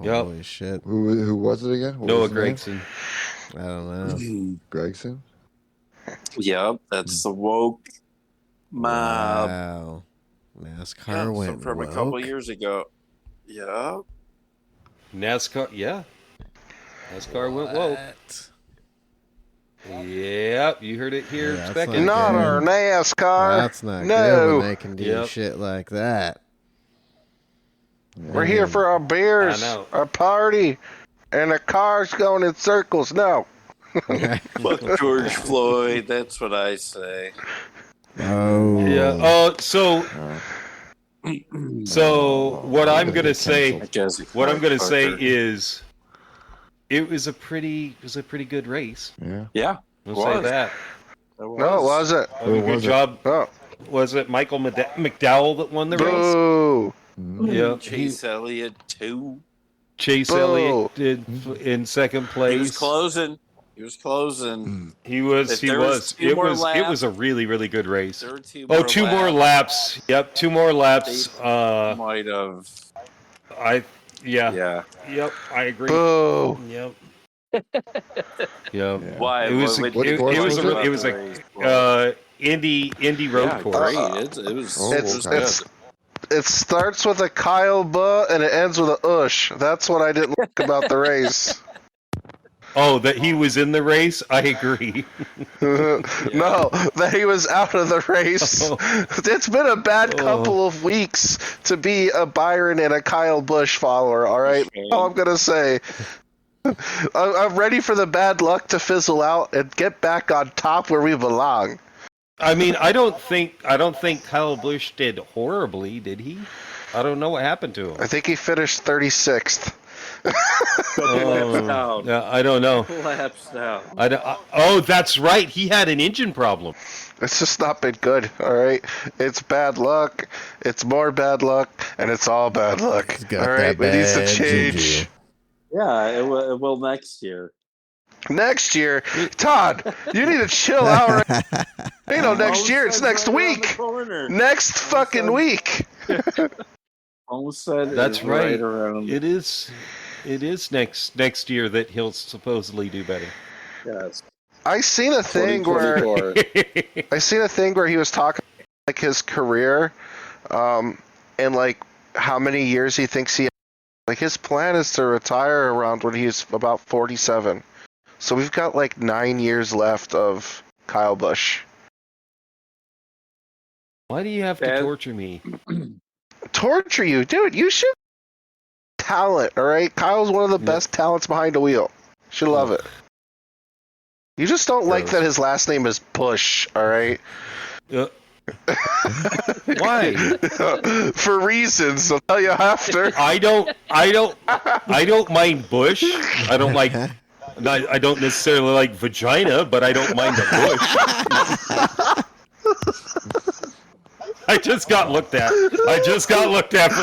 Yep. Holy shit. Who was it again? What Noah was his name? Gregson. I don't know. Gregson? Yep, that's the woke mob. Wow. NASCAR Yeah, went from a couple years ago. Yeah. NASCAR, yeah. NASCAR went woke. Yep, you heard it here. Yeah, Second. Not our NASCAR. That's not No. good when they can do Yep. shit like that. We're here for our beers, I know. our party, and the car's going in circles. No. Fuck George Floyd, that's what I say. Oh. Yeah. So what I'm gonna say, is, it was a pretty good race. Yeah. Yeah. We'll say that. No, it wasn't. Good job. Oh. Was it Michael McDowell that won the race? Boo. Yeah. Chase Elliott too. Chase Boo. Elliott did in second place. He was closing. He was closing. He was. It was a really, really good race. There were two more laps. Yep, 2 more laps. Might have. Yeah. Yep, I agree. Boo. Yep. Yep. Why? It was. It was a Indy road course. Great. It was. It starts with a Kyle Buh and it ends with a Ush. That's what I didn't like about the race. Oh, that he was in the race? I agree. No, that he was out of the race. Oh. It's been a bad couple of weeks to be a Byron and a Kyle Busch follower, all right? All I'm going to say. I'm ready for the bad luck to fizzle out and get back on top where we belong. I mean, I don't think Kyle Busch did horribly, did he? I don't know what happened to him. I think he finished 36th. Yeah, I don't know. Laps down. Oh, that's right. He had an engine problem. It's just not been good, all right? It's bad luck, it's more bad luck, and it's all bad luck. All right, it needs to change. juju. Yeah, it will next year. Next year, Todd, you need to chill out. Right? Ain't no next year, it's next week. Next fucking week. Almost said That's right. Around. It is next year that he'll supposedly do better. Yes. I seen a thing where he was talking like his career, and like how many years he thinks he. Like his plan is to retire around when he's about 47. So we've got like 9 years left of Kyle Busch. Why do you have to torture me? Torture you, dude? You should talent, all right? Kyle's one of the best talents behind the wheel. Should love it. You just don't like that his last name is Bush, all right? Why? For reasons. I'll tell you after. I don't mind Bush. I don't like. I don't necessarily like vagina, but I don't mind the bush. I just got looked at. For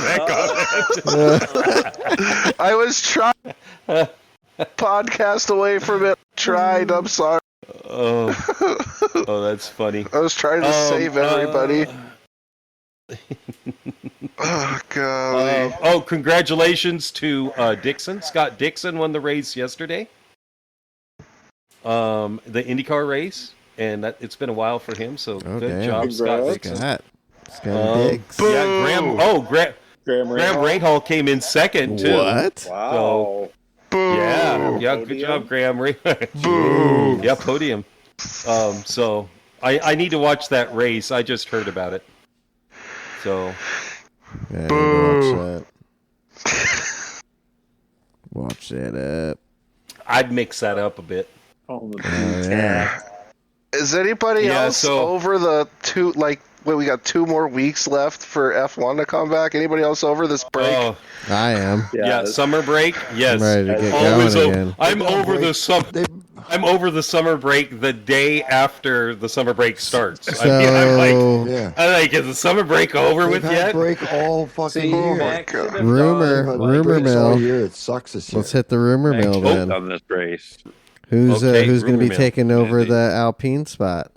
that comment. I was trying podcast away from it. Tried. I'm sorry. Oh, that's funny. I was trying to save everybody. Oh, golly. Congratulations to Dixon. Scott Dixon won the race yesterday. The IndyCar race, and it's been a while for him. So good job, Scott Dixon. Scott Dix. Yeah, Graham Rahal came in second too. What? Wow. So, yeah, good job, Graham Rahal. Yeah, podium. So I need to watch that race. I just heard about it. So. Yeah, I need to watch that. Watch that up. I'd mix that up a bit. Yeah. Is anybody else over the two? Like, we got 2 more weeks left for F1 to come back. Anybody else over this break? I am. Yeah, summer break. Yes, I'm ready to get going again. I'm over the summer. I'm over the summer break the day after the summer break starts. So, I'm like, is the summer break over with yet? Break all fucking year. Rumor mill. Year. It sucks this year. Let's hit the rumor mill then. On this race. Who's going to be taking over the Alpine spot?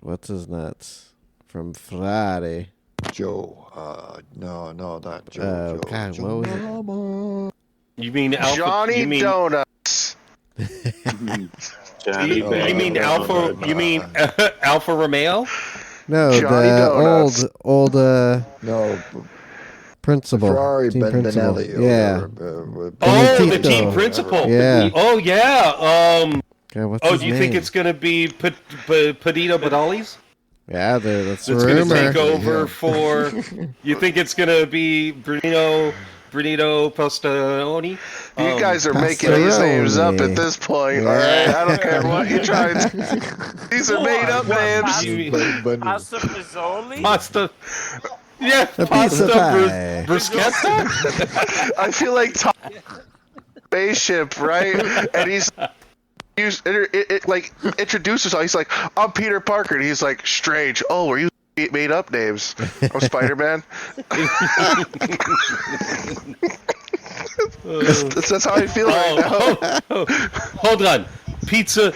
What's his nuts from Friday? Joe. No, not Joe. God, Joe. what was it? You mean Alpha? Johnny Donuts. You mean Alpha? You mean Alfa Romeo? No, Johnny the old no principal. Ferrari team principal. Benelli. Yeah. The team principal. Yeah. Oh yeah. God, what's his do you name? think it's going to be Pedito Badales? Yeah, that's That's rumor. going to take over for. You think it's going to be Brunito Postononi? You guys are making these names up at this point, all right? I don't care what you try to. These are made up names. Pasta Pizzoli? Pasta. Yeah, A pasta pizza pie. bruschetta. I feel like Tom spaceship, right? And he's introduces himself. He's like, I'm Peter Parker. And he's like, Strange. Oh, are you made up names? I'm Spider-Man. That's how I feel right now. Hold on. Pizza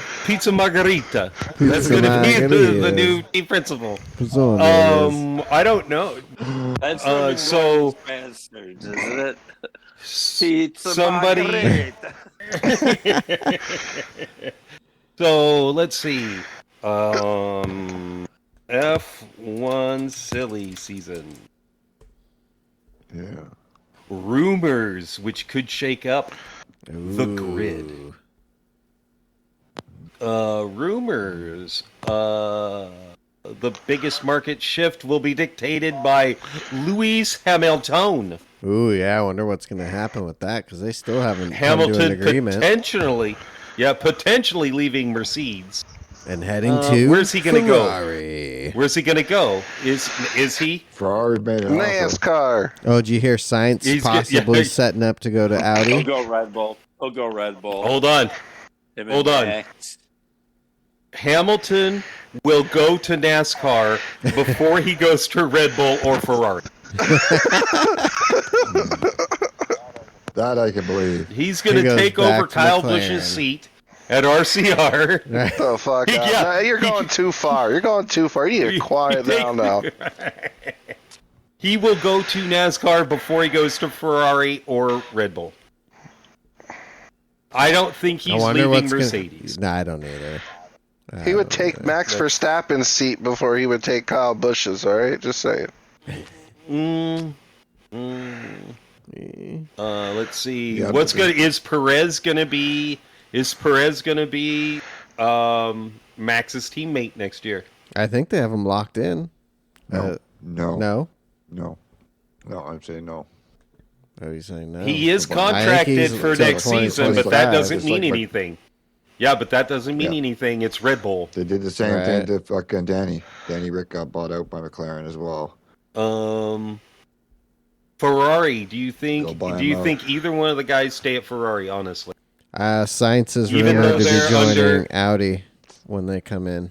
Margarita. That's going to be the new team principal. I don't know. That's so bastards, isn't it? Pizza somebody. Margarita. So let's see. F1 silly season. Yeah. Rumors which could shake up the grid. Rumors. The biggest market shift will be dictated by Lewis Hamilton. Ooh, yeah, I wonder what's going to happen with that because they still haven't come to an agreement. Potentially leaving Mercedes and heading to where's he going to go? Where's he going to go? Is he Ferrari made an NASCAR? Oh, did you hear Science possibly setting up to go to Audi? He'll go Red Bull. Hold on. Hamilton will go to NASCAR before he goes to Red Bull or Ferrari. That I can believe. He's going to take over Kyle Busch's seat at RCR. Oh, fuck. No, you're going too far. You need to quiet down now. He will go to NASCAR before he goes to Ferrari or Red Bull. I don't think he's leaving Mercedes. No, I don't either. He would take Max Verstappen's seat before he would take Kyle Busch's, all right? Just saying. Let's see. Is Perez going to be Max's teammate next year? I think they have him locked in. No. No, I'm saying no. Are you saying no? He is contracted for next season, but that doesn't mean anything. Yeah, but that doesn't mean anything. It's Red Bull. They did the same thing to fucking Danny. Danny Rick got bought out by McLaren as well. Ferrari. Do you think either one of the guys stay at Ferrari? Honestly, Science is rumored to be joining Audi when they come in.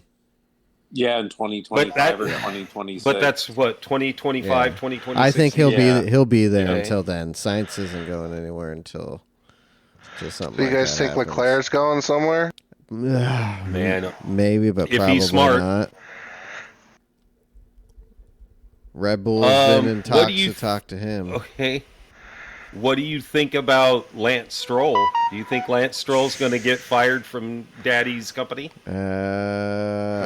Yeah, in 2025 or 2026. But that's what 2025, 2026. I think he'll be there until then. Science isn't going anywhere until just something. So you guys think Leclerc's going somewhere? Man, maybe, but if probably he's smart. not. Red Bull's been in talks to talk to him. Okay. What do you talk to him? Okay. What do you think about Lance Stroll? Do you think Lance Stroll's going to get fired from Daddy's company? I'm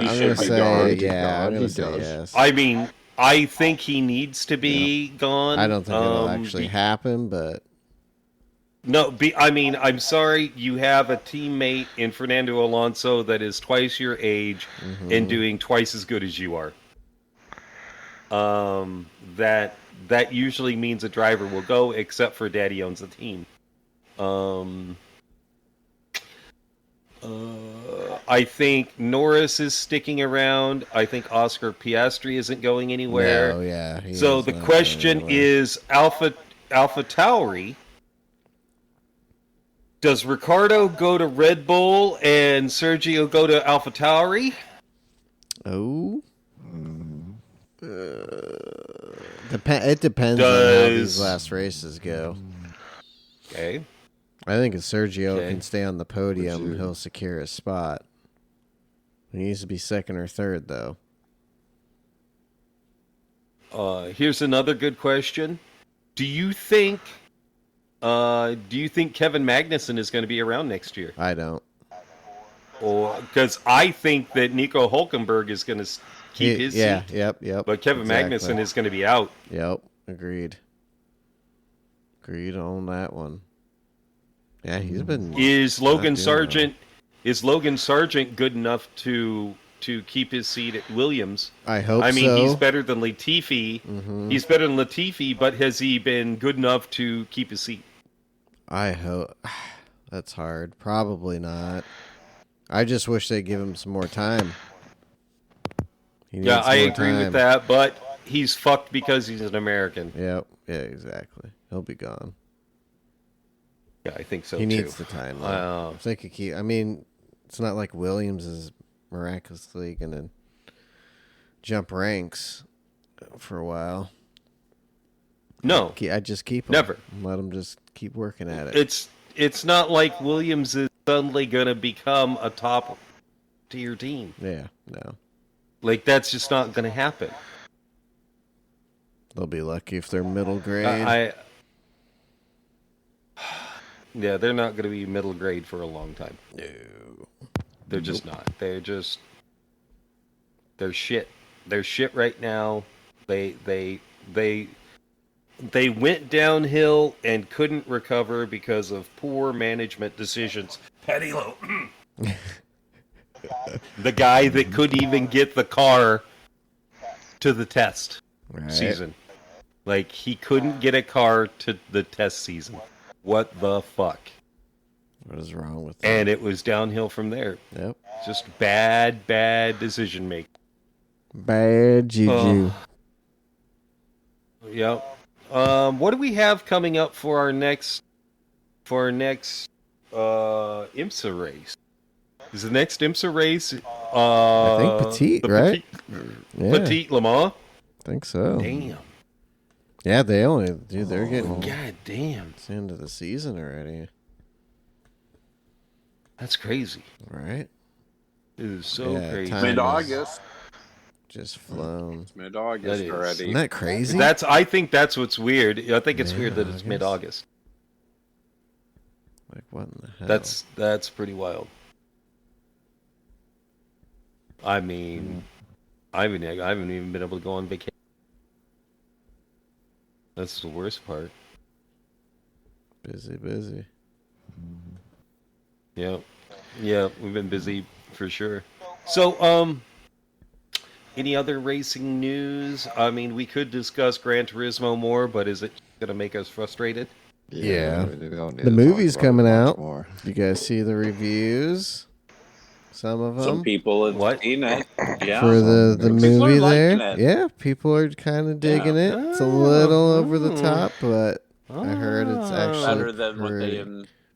going to say, yeah, I'm going to say yes. I mean, I think he needs to be gone. I don't think it'll actually happen, but... No, I mean, I'm sorry, you have a teammate in Fernando Alonso that is twice your age and doing twice as good as you are. That usually means a driver will go, except for Daddy owns the team. I think Norris is sticking around. I think Oscar Piastri isn't going anywhere. No, yeah. So the question is, Alpha Tauri. Does Ricardo go to Red Bull and Sergio go to Alpha Tauri? Oh. It depends on how these last races go. Okay. I think if Sergio can stay on the podium, he'll secure his spot. He needs to be second or third, though. Here's another good question. Do you think Kevin Magnussen is going to be around next year? I don't. Or because I think that Nico Hulkenberg is going to keep his seat. Yep. But Kevin Magnussen is going to be out. Yep, agreed on that one. Yeah, he's been. Is Logan Sargent good enough to keep his seat at Williams? I hope so. I mean, he's better than Latifi. He's better than Latifi, but has he been good enough to keep his seat? I hope. That's hard. Probably not. I just wish they'd give him some more time. Yeah, I agree with that, but he's fucked because he's an American. Yep. Yeah, exactly. He'll be gone. Yeah, I think so, he too. He needs the time, though. If they could keep... I mean, it's not like Williams is miraculously going to jump ranks for a while. No. I'd just keep him. Never. Let him just keep working at it. It's not like Williams is suddenly going to become a top-tier team. Yeah, no. Like, that's just not going to happen. They'll be lucky if they're middle grade. Yeah, they're not going to be middle grade for a long time. No. They're just not. They're shit. They're shit right now. They went downhill and couldn't recover because of poor management decisions. Paddy Lowe. The guy that couldn't even get the car to the test season. Like, he couldn't get a car to the test season. What the fuck? What is wrong with that? And it was downhill from there. Yep. Just bad decision making. Bad juju. Yep. What do we have coming up for our next IMSA race? Is the next IMSA race? I think Petite, right? Petite Le Mans. I think so. Damn. Yeah, they're getting. God damn. It's the end of the season already. That's crazy. Right? It is so crazy. Mid-August. Just flown. It's mid-August already. Isn't that crazy? I think that's what's weird. I think it's weird that it's mid-August. Like, what in the hell? That's pretty wild. I mean, I haven't even been able to go on vacation. That's the worst part. Busy. Yeah, we've been busy for sure. So, any other racing news? I mean, we could discuss Gran Turismo more, but is it going to make us frustrated? Yeah. The movie's coming out. You guys see the reviews? Some of them. Some people have seen it. Yeah. For the movie there. It. Yeah, people are kind of digging it. It's a little over the top, but I heard it's actually better than what they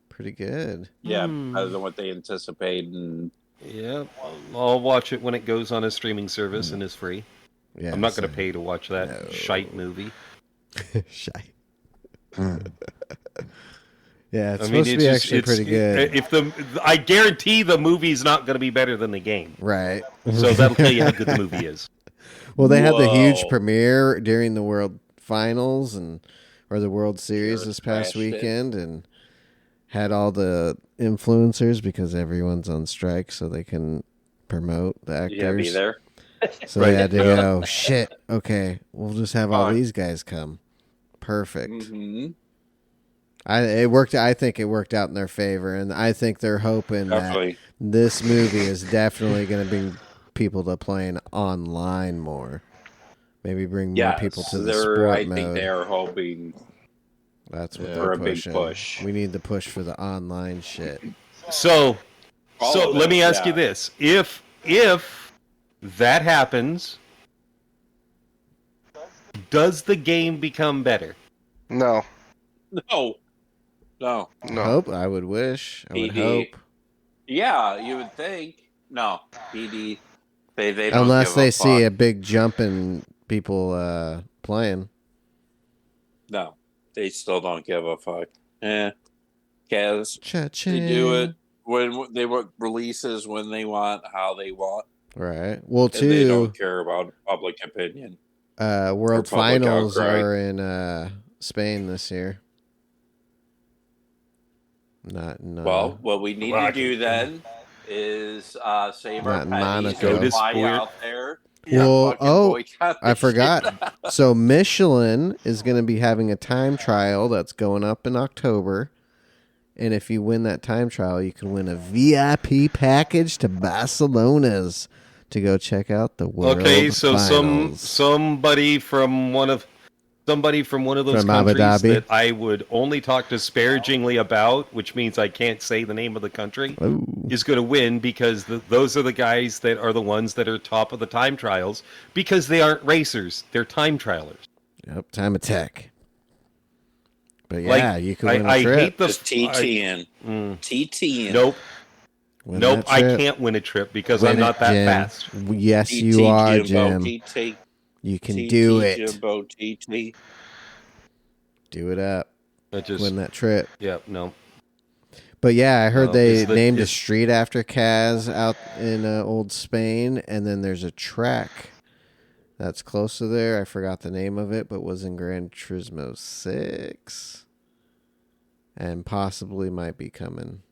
pretty good. Yeah, better than what they anticipate. And yeah, I'll watch it when it goes on a streaming service and is free. Yeah, I'm not going to pay to watch that shite movie. Shite. Yeah, it's supposed to be actually pretty good. I guarantee the movie's not going to be better than the game. Right. So that'll tell you how good the movie is. Well, they had the huge premiere during the World Finals or the World Series this past weekend, and had all the influencers because everyone's on strike, so they can promote the actors. You gotta be there. So they had to go, shit, okay, we'll just have all these guys come. Perfect. Mm-hmm. I think it worked out in their favor, and I think they're hoping that this movie is definitely going to bring people to playing online more. Maybe bring more people to the sport mode. I think they are hoping that's what they're pushing. A big push. We need to push for the online shit. So let me ask you this: if that happens, does the game become better? No. I would wish. I would hope. Yeah, you would think. No, PD. They don't unless they see fuck. a big jump in people playing. No, they still don't give a fuck. Because Cha-ching. they do it when they want releases when they want, how they want. Right. Well, and they don't care about public opinion. World Finals are in Spain this year. Well, what we need to do then is save our pennies and fly out there. Well, I forgot. So Michelin is going to be having a time trial that's going up in October. And if you win that time trial, you can win a VIP package to Barcelona's to go check out the World Finals. somebody from one of those countries that I would only talk disparagingly about, which means I can't say the name of the country, is going to win because those are the guys that are the ones that are top of the time trials because they aren't racers. They're time trialers. Yep, time attack. But yeah, you can win a trip. I hate the TTN. TTN. Nope. I can't win a trip because I'm not that fast. Yes, you are, Jim. You can do it. Do it up. Win that trip. Yep, no. But yeah, I heard they named a street after Kaz out in old Spain, and then there's a track that's close to there. I forgot the name of it, but was in Gran Turismo 6. And possibly might be coming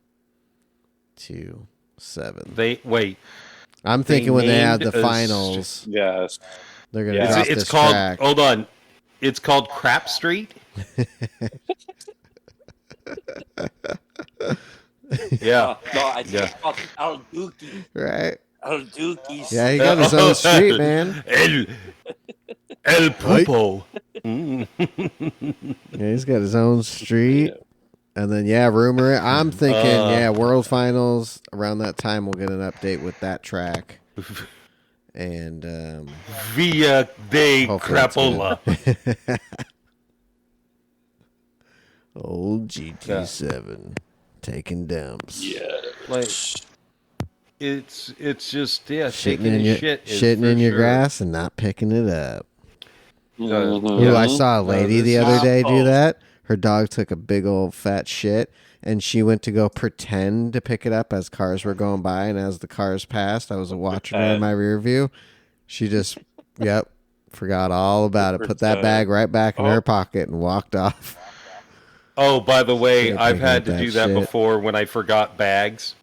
to 7. I'm thinking when they have the finals. Yes. They're going to drop this track. Hold on. It's called Crap Street? Yeah. No, I think it's called El Duque. Right. El Duque. Yeah, he got his own street, man. El Pupo. Yeah, he's got his own street. And then, rumor it. I'm thinking, World Finals, around that time, we'll get an update with that track. And Via de Crapola. Old GT7 taking dumps. Yeah. Like it's just shitting in your grass and not picking it up. I saw a lady the other day do that. Her dog took a big old fat shit, and she went to go pretend to pick it up as cars were going by, and as the cars passed, I was watching her in my rear view. She just, forgot all about it, put that bag right back in her pocket, and walked off. Oh, by the way, I've had to do that before when I forgot bags.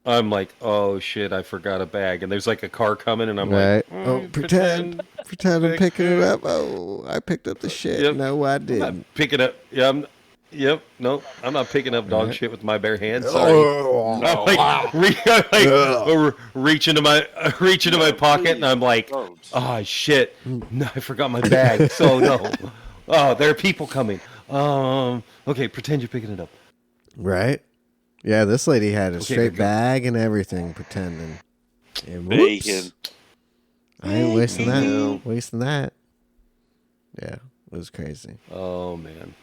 I'm like, oh shit, I forgot a bag, and there's like a car coming, and I'm like, pretend I'm picking it up. Oh, I picked up the shit. Yep. No, I didn't. Pick it up. No, I'm not picking up dog shit with my bare hands. Sorry. Reach into my pocket, and I'm like, oh shit, no, I forgot my bag. So no, there are people coming. Okay, pretend you're picking it up. Right. Yeah, this lady had a straight bag and everything, pretending. And Bacon. I ain't wasting that. No. Wasting that. Yeah, it was crazy. Oh man,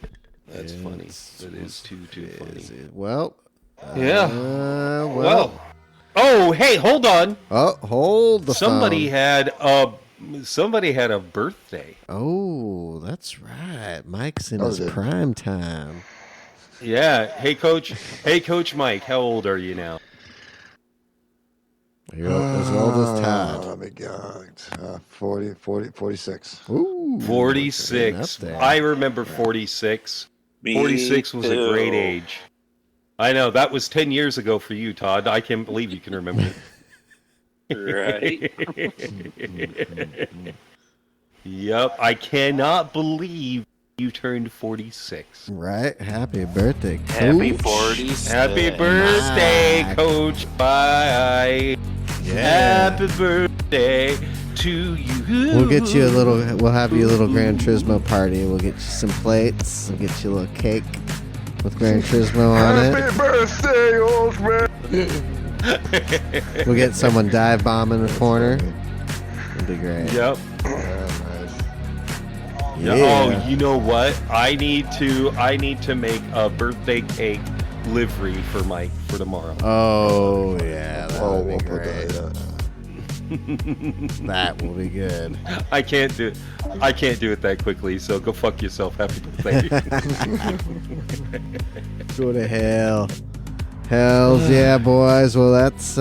that's funny. That is too funny. Well. Well. Oh, hey, hold on. Oh, hold the Somebody phone. Somebody had a birthday. Oh, that's right. Mike's in his prime time. Yeah. Hey, Coach Mike, how old are you now? You're as old as Todd. Let me God. 46. Ooh, 46. I remember 46. 46 was a great age. I know, that was 10 years ago for you, Todd. I can't believe you can remember it. Right. Yep, I cannot believe you turned 46. Right. Happy birthday, Coach. Happy 46. Happy birthday, Mike. Coach. Bye. Yeah. Happy birthday to you. We'll get you a little. We'll have you a little Gran Turismo party. We'll get you some plates. We'll get you a little cake with Gran Turismo on it. Happy birthday, old man. We'll get someone dive bomb in the corner. It'll be great. Yep. Yeah. Oh, you know what? I need to make a birthday cake livery for Mike for tomorrow. Oh yeah, that Oh, would we'll be put great. that. That will be good. I can't do it that quickly, so go fuck yourself. Happy birthday. Go to hell. Hells yeah, boys. Well, that's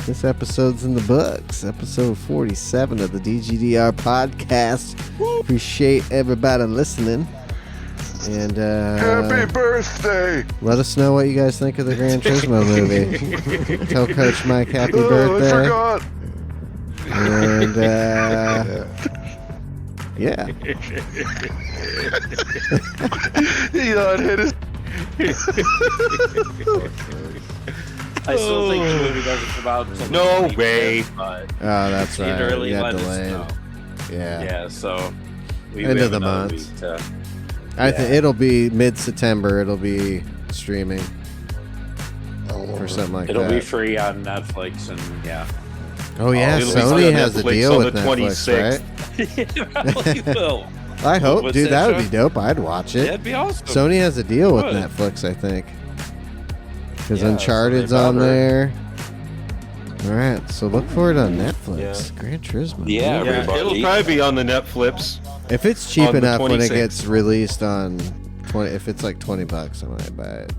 this episode's in the books. Episode 47 of the DGDR podcast. Appreciate everybody listening. And Happy birthday. let us know what you guys think of the Gran Turismo movie. Tell Coach Mike happy Oh, I birthday. forgot. And yeah. Elon hit his. I still think the movie doesn't come out until the No 25th, way. But Oh, that's it right. really Yeah, let us delayed. know. Yeah. Yeah, so we End of have the another month. week to- I think it'll be mid-September. It'll be streaming or something like It'll that. be free on Netflix, and yeah. Oh yeah, It'll be Sony on has a Netflix deal on with the Netflix, 26th. right? It probably will. I hope, What's dude. that, That would be Sean? dope. I'd watch it. That'd be awesome. Sony has a deal with Would. Netflix, I think, because Yeah, Uncharted's so they on better. there. All right, so look for it on Netflix. Yeah. Gran Turismo. Yeah, Yeah, everybody. it'll probably be on the Netflix. If it's cheap On the enough when it 26th. gets released on 20, if it's like $20, I might buy it.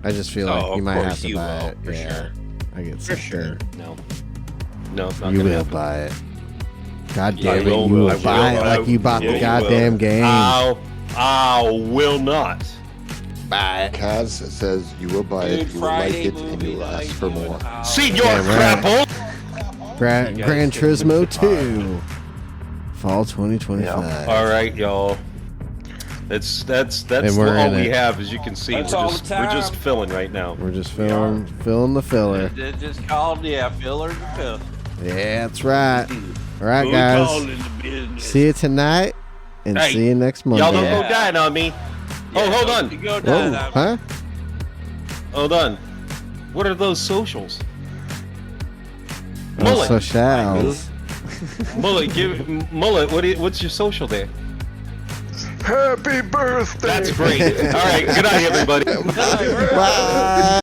I just feel like Oh, you of might have course to you buy will, it. for Yeah, sure. I get For some sure. No, not You gonna will happen. buy it. God Yeah, damn I it, will, you will I buy will, it like you bought yeah, the you goddamn will. game. I will not. Buy it. Kaz says you will buy Dude, it, you will Friday like it, and movie you will ask night, for doing more. how- Senor Damn right. Crapple. Gran guys Gran can Turismo move the 2. Fall 2025. All right, y'all. That's And we're all in we it. have. As you can see, That's all we're the time. just filling right now. We're just We are. filling the filler. It just called, yeah, filler to fill. Yeah, that's right. All right, We call guys. it the business. See you tonight, and Hey, see you next Monday. Y'all don't go Yeah. dying on me. Oh, hold on. You go Whoa, down. I'm- huh? Hold on. What are those socials? Oh, Mullet. so shalls. Mullet. What's your social there? Happy birthday. That's great. All right. Good night, everybody. Bye.